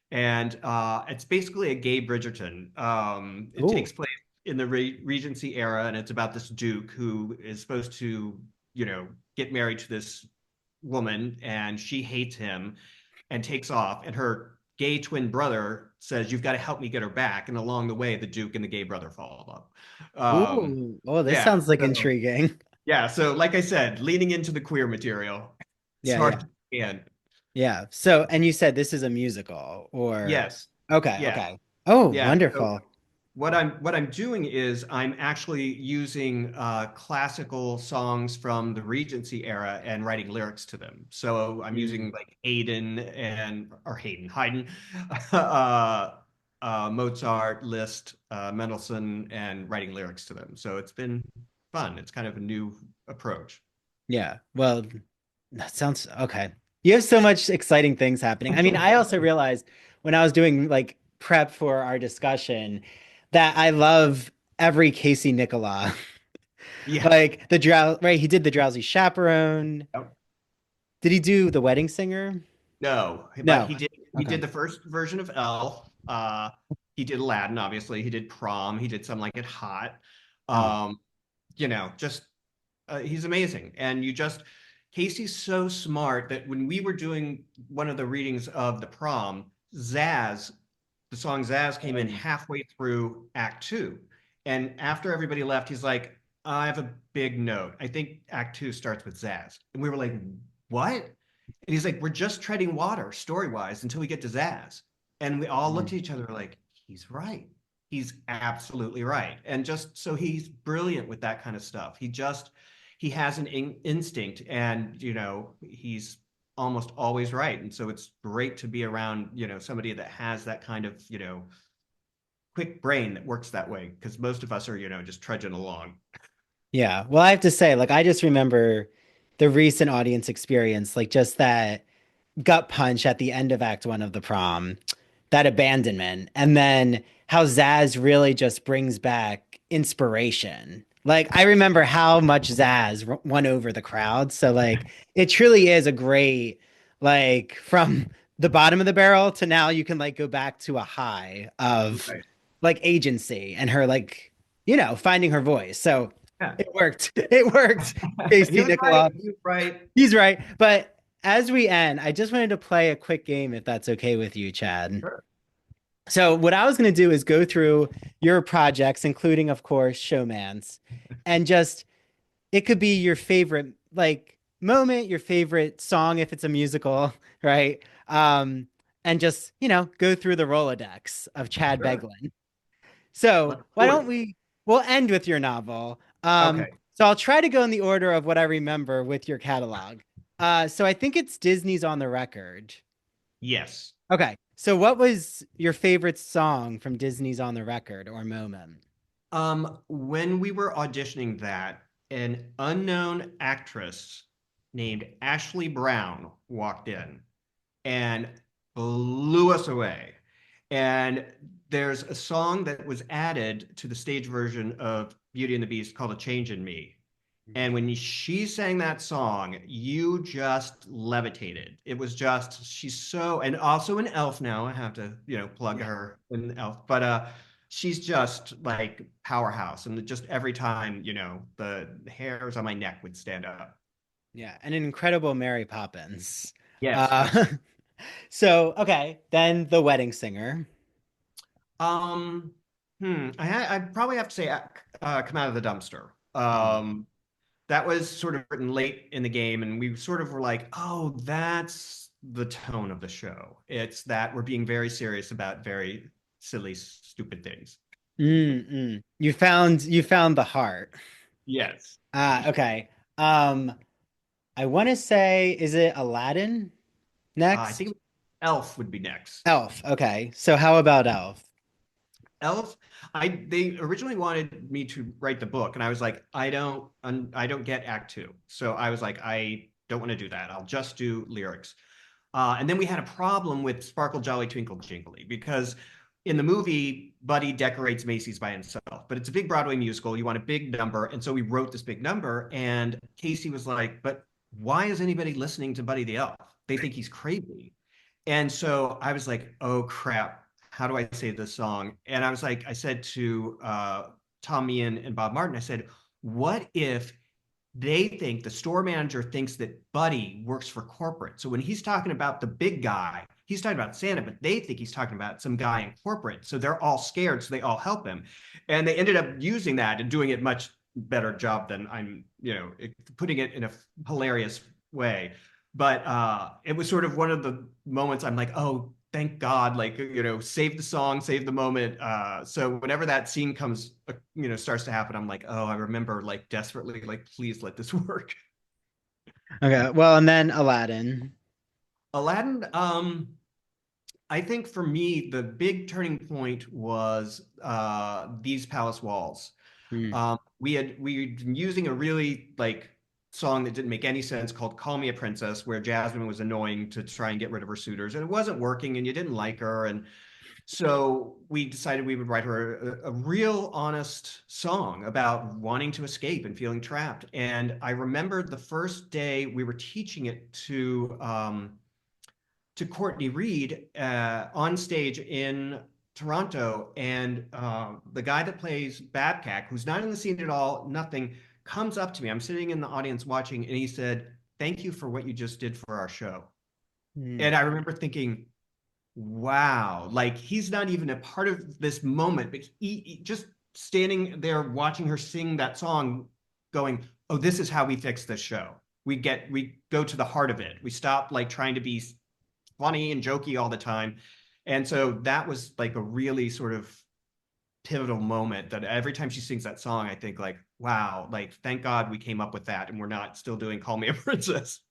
And it's basically a gay Bridgerton. It Ooh. takes place in the Regency era, and it's about this duke who is supposed to, get married to this woman, and she hates him and takes off. And her gay twin brother says, you've got to help me get her back. And along the way, the duke and the gay brother fall in love. Ooh. Oh, this Yeah. sounds like So intriguing. yeah, so like I said, leaning into the queer material as Yeah, hard yeah. as you can. Yeah. So, and you said this is a musical or Yes. okay, Yeah. okay. Oh, Yeah. So wonderful. what I'm doing is I'm actually using classical songs from the Regency era and writing lyrics to them. So I'm using like Haydn, Mozart, Liszt, Mendelssohn, and writing lyrics to them. So it's been fun. It's kind of a new approach. Yeah. Well, that sounds okay. You have so much exciting things happening. I mean, I also realized when I was doing like prep for our discussion that I love every Casey Nicola. Yeah. Like the drow, right? He did the Drowsy Chaperone. Yep. Did he do the Wedding Singer? No, but No. he Okay. did the first version of Elf. He did Aladdin, obviously. He did Prom. He did Some Like It Hot. Oh. Um, just he's amazing. And Casey's so smart that when we were doing one of the readings of the Prom, the song Zaz came in Oh. halfway through Act Two. And after everybody left, he's like, I have a big note. I think Act Two starts with Zaz. And we were like, what? And he's like, we're just treading water story wise until we get to Zaz. And we all looked Mm. at each other like, he's right. He's absolutely right. And just so he's brilliant with that kind of stuff. He has an instinct and, he's almost always right. And so it's great to be around, somebody that has that kind of, quick brain that works that way because most of us are, just trudging along. Yeah. Well, I have to say, like, I just remember the recent audience experience, like just that gut punch at the end of Act One of the Prom, that abandonment, and then how Zaz really just brings back inspiration. Like, I remember how much Zaz won over the crowd. So, like, it truly is a great, like, from the bottom of the barrel to now you can, like, go back to a high of, Right. like, agency and her, like, finding her voice. So, Yeah. it worked. It worked. He Casey was right. Nicola. He was right. He's right. But as we end, I just wanted to play a quick game if that's okay with you, Chad. Sure. So, what I was going to do is go through your projects, including, of course, Showmance, and just it could be your favorite like moment, your favorite song if it's a musical, right? And just, go through the Rolodex of Chad Sure. Beguelin. So, Let's why do don't it. we'll end with your novel. Okay. So I'll try to go in the order of what I remember with your catalog. So I think it's Disney's On the Record. Yes. Okay. So what was your favorite song from Disney's On the Record or moment? When we were auditioning that, an unknown actress named Ashley Brown walked in and blew us away. And there's a song that was added to the stage version of Beauty and the Beast called A Change in Me. And when she sang that song, you just levitated. It was just, she's so, and also an elf now. I have to, plug Yeah. her in elf, but she's just like powerhouse. And just every time, the hairs on my neck would stand up. Yeah. And an incredible Mary Poppins. Yes, Uh, absolutely. so, okay. Then The Wedding Singer. Um, I probably have to say, Come Out of the Dumpster. Mm. That was sort of written late in the game, and we sort of were like, oh, that's the tone of the show. It's that we're being very serious about very silly, stupid things. You found the heart. Yes. Okay. Um, I want to say, is it Aladdin I next? think Elf would be next. Elf. Okay. So how about Elf? Elf, they originally wanted me to write the book, and I was like, I don't get Act Two, so I was like, I don't want to do that. I'll just do lyrics. And then we had a problem with Sparkle Jolly Twinkle Jingly because in the movie, Buddy decorates Macy's by himself, but it's a big Broadway musical. You want a big number, and so we wrote this big number. And Casey was like, "But why is anybody listening to Buddy the Elf? They think he's crazy." And so I was like, oh crap, how do I say this song? And I was like, I said to Tom Meehan and Bob Martin, I said, what if they think the store manager thinks that Buddy works for corporate? So when he's talking about the big guy, he's talking about Santa, but they think he's talking about some guy in corporate. So they're all scared, so they all help him. And they ended up using that and doing it much better job than I'm, putting it in a hilarious way. But it was sort of one of the moments I'm like, oh, thank God, like, save the song, save the moment. So whenever that scene comes, starts to happen, I'm like, oh, I remember like desperately, like, please let this work. Okay. Well, and then Aladdin. Aladdin, I think for me, the big turning point was These Palace Walls. Hmm. We'd been using a really like song that didn't make any sense called Call Me a Princess, where Jasmine was annoying to try and get rid of her suitors, and it wasn't working, and you didn't like her. And So we decided we would write her a real honest song about wanting to escape and feeling trapped. And I remember the first day we were teaching it to Courtney Reed on stage in Toronto, and the guy that plays Babcock, who's not in the scene at all, nothing, comes up to me. I'm sitting in the audience watching, and he said, "Thank you for what you just did for our show." Mm. And I remember thinking, wow, like he's not even a part of this moment, but he just standing there watching her sing that song, going, "Oh, this is how we fix this show. We go to the heart of it. We stop like trying to be funny and jokey all the time." And so that was like a really sort of pivotal moment that every time she sings that song, I think like, wow, like thank God we came up with that and we're not still doing Call Me a Princess.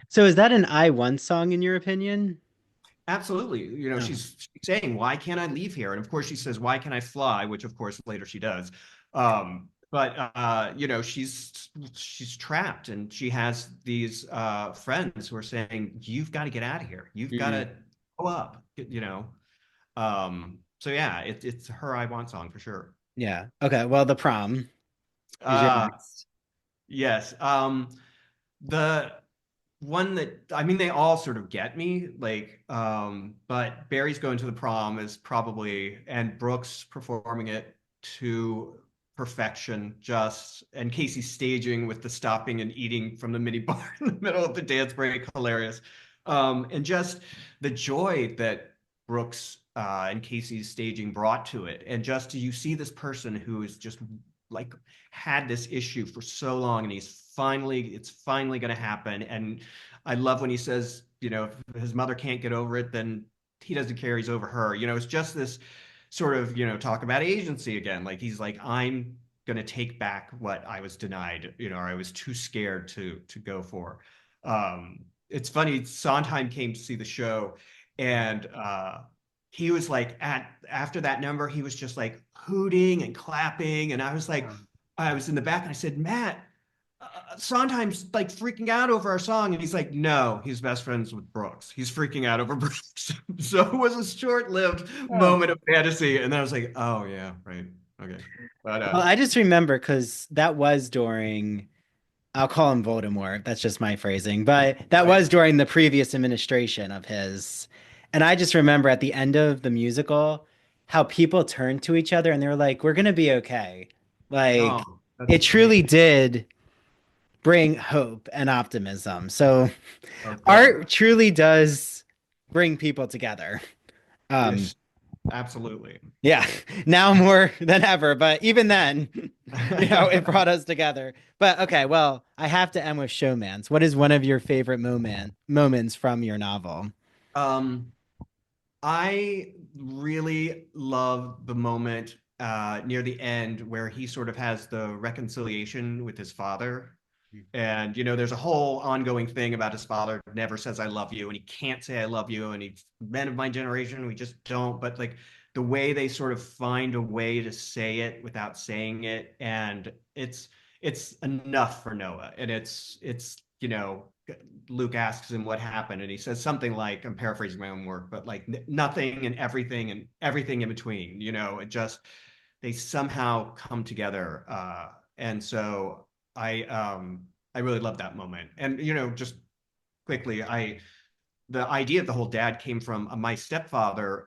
So is that an I One song in your opinion? Absolutely. You know, Oh. she's saying, why can't I leave here? And of course she says, why can I fly? Which of course later she does. But you know, she's trapped and she has these friends who are saying, you've got to get out of here. You've got Mm. to go up, you know. So yeah, it's her I Want song for sure. Yeah. Okay. Well, The Prom is your Uh next. yes. The one that I mean they all sort of get me like but Barry's Going to the Prom is probably, and Brooks performing it to perfection, just, and Casey staging with the stopping and eating from the mini bar in the middle of the dance break, hilarious. And just the joy that Brooks and Casey's staging brought to it, and just you see this person who is just like had this issue for so long, and it's finally going to happen. And I love when he says, you know, if his mother can't get over it, then he doesn't care, he's over her. You know, it's just this sort of, you know, talk about agency again. Like he's like, I'm going to take back what I was denied, you know, or I was too scared to go for. It's funny, Sondheim came to see the show, and he was like, at after that number he was just like hooting and clapping, and I was like, I was in the back and I said, Matt, Sondheim's like freaking out over our song. And he's like, no, he's best friends with Brooks. He's freaking out over Brooks. So it was a short-lived Oh. moment of fantasy. And then I was like, oh yeah, right. Okay. But Well, I just remember because that was during, I'll call him Voldemort. That's just my phrasing, but that right. was during the previous administration of his. And I just remember at the end of the musical how people turned to each other and they were like, we're going to be okay. Like, Oh, that's it great. truly did bring hope and optimism. So Oh, good. art truly does bring people together. Um, Yes, absolutely. yeah, now more than ever, but even then, it brought us together. But okay, well, I have to end with Showmance. What is one of your favorite moments from your novel? Um, I really love the moment near the end where he sort of has the reconciliation with his father. And, you know, there's a whole ongoing thing about his father never says I love you, and he can't say I love you. And he's men of my generation, we just don't. But like the way they sort of find a way to say it without saying it, and it's enough for Noah. And it's, you know, Luke asks him what happened, and he says something like, I'm paraphrasing my own work, but like nothing and everything in between, you know, it just, they somehow come together. And so I really love that moment. And, you know, just quickly, the idea of the whole dad came from my stepfather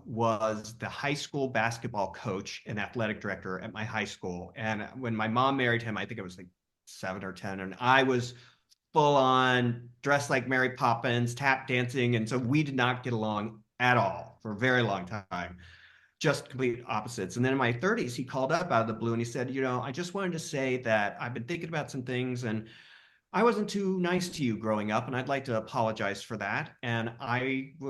was the high school basketball coach and athletic director at my high school. And when my mom married him, I think it was like 7 or 10, and I was full on dressed like Mary Poppins, tap dancing. And so we did not get along at all for a very long time, just complete opposites. And then in my 30s, he called up out of the blue and he said, you know, I just wanted to say that I've been thinking about some things, and I wasn't too nice to you growing up, and I'd like to apologize for that. And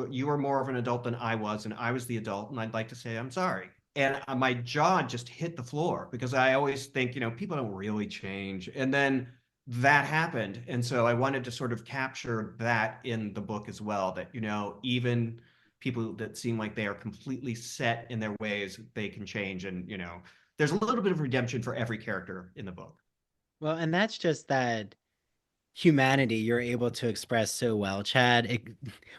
you were more of an adult than I was, and I was the adult, and I'd like to say I'm sorry. And my jaw just hit the floor because I always think, you know, people don't really change. And then that happened. And so I wanted to sort of capture that in the book as well, that, you know, even people that seem like they are completely set in their ways, they can change. And, you know, there's a little bit of redemption for every character in the book. Well, and that's just that humanity you're able to express so well, Chad.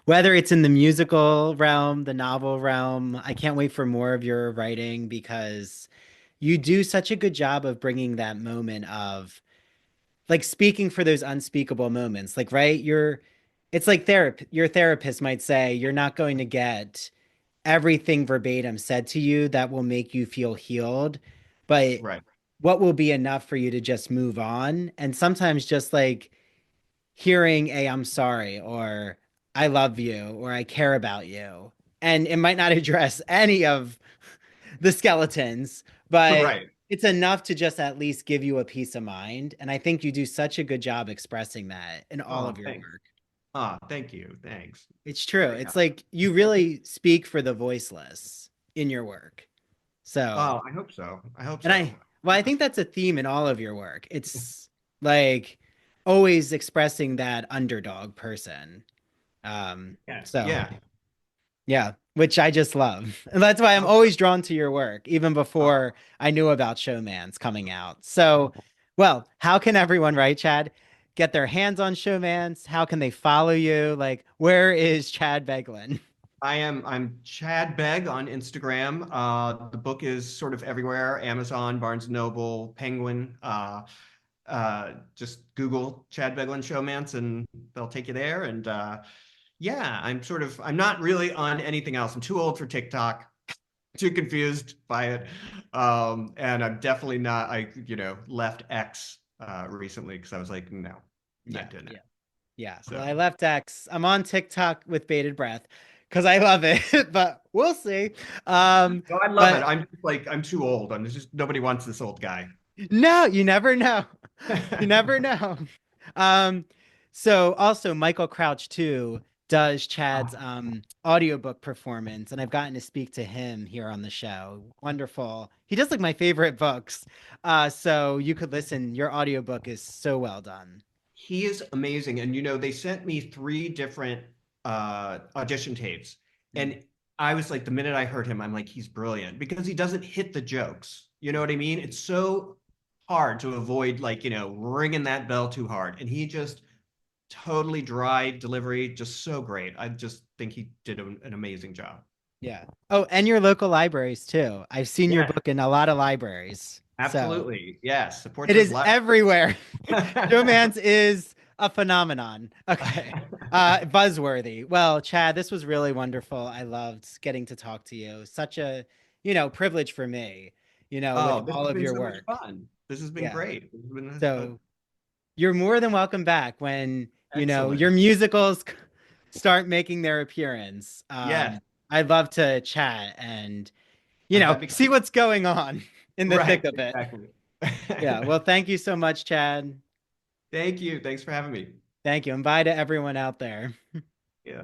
Whether it's in the musical realm, the novel realm, I can't wait for more of your writing because you do such a good job of bringing that moment of like speaking for those unspeakable moments. Like, right? It's like your therapist might say, you're not going to get everything verbatim said to you that will make you feel healed, but Right. what will be enough for you to just move on? And sometimes just like hearing a I'm sorry or I love you or I care about you. And it might not address any of the skeletons, but Right. it's enough to just at least give you a peace of mind. And I think you do such a good job expressing that in all Oh, of your thanks. work. Thank you. Thanks. It's true. Very It's happy. like you really speak for the voiceless in your work. So, Oh, I hope so. I hope and so. I think that's a theme in all of your work. It's like always expressing that underdog person. Yeah. So Yeah. yeah, which I just love. And that's why I'm Oh, always drawn to your work, even before oh. I knew about Showmance coming out. So, well, how can everyone, right, Chad, get their hands on Showmance? How can they follow you? Like, where is Chad Beguelin? I'm Chad Begg on Instagram. The book is sort of everywhere: Amazon, Barnes and Noble, Penguin. Just Google Chad Beguelin Showmance and they'll take you there. And yeah, I'm not really on anything else. I'm too old for TikTok, too confused by it. And I'm definitely not, left X recently because I was like, no, Yeah, not doing yeah, it. yeah. Well, So, I left X. I'm on TikTok with bated breath because I love it, but we'll see. no, I love it. But I'm just like, I'm too old. Nobody wants this old guy. no, you never know. You never know. Um, so also Michael Crouch too does Chad's Oh, audiobook performance, and I've gotten to speak to him here on the show. Wonderful. He does like my favorite books. So you could listen. Your audiobook is so well done. he is amazing. And they sent me three different audition tapes. Mm. And I was like, the minute I heard him, I'm like, he's brilliant because he doesn't hit the jokes. You know what I mean? It's so hard to avoid like, ringing that bell too hard. And he just totally dry delivery, just so great. I just think he did an amazing job. Yeah. Oh, and your local libraries too. I've seen your Yeah, book in a lot of libraries. So absolutely. Yes. Support it those is libraries. everywhere. Showmance is a phenomenon. Okay. Buzzworthy. Well, Chad, this was really wonderful. I loved getting to talk to you. Such a, privilege for me, with Oh, this all has of been your so much work. fun. This has been Yeah. great. This has been So you're more than welcome back when, excellent. your musicals start making their appearance. Yes. I'd love to chat and, That'd be see what's going on in the thick right. of it. Exactly. Yeah. Well, thank you so much, Chad. Thank you. Thanks for having me. Thank you. And bye to everyone out there. Yeah.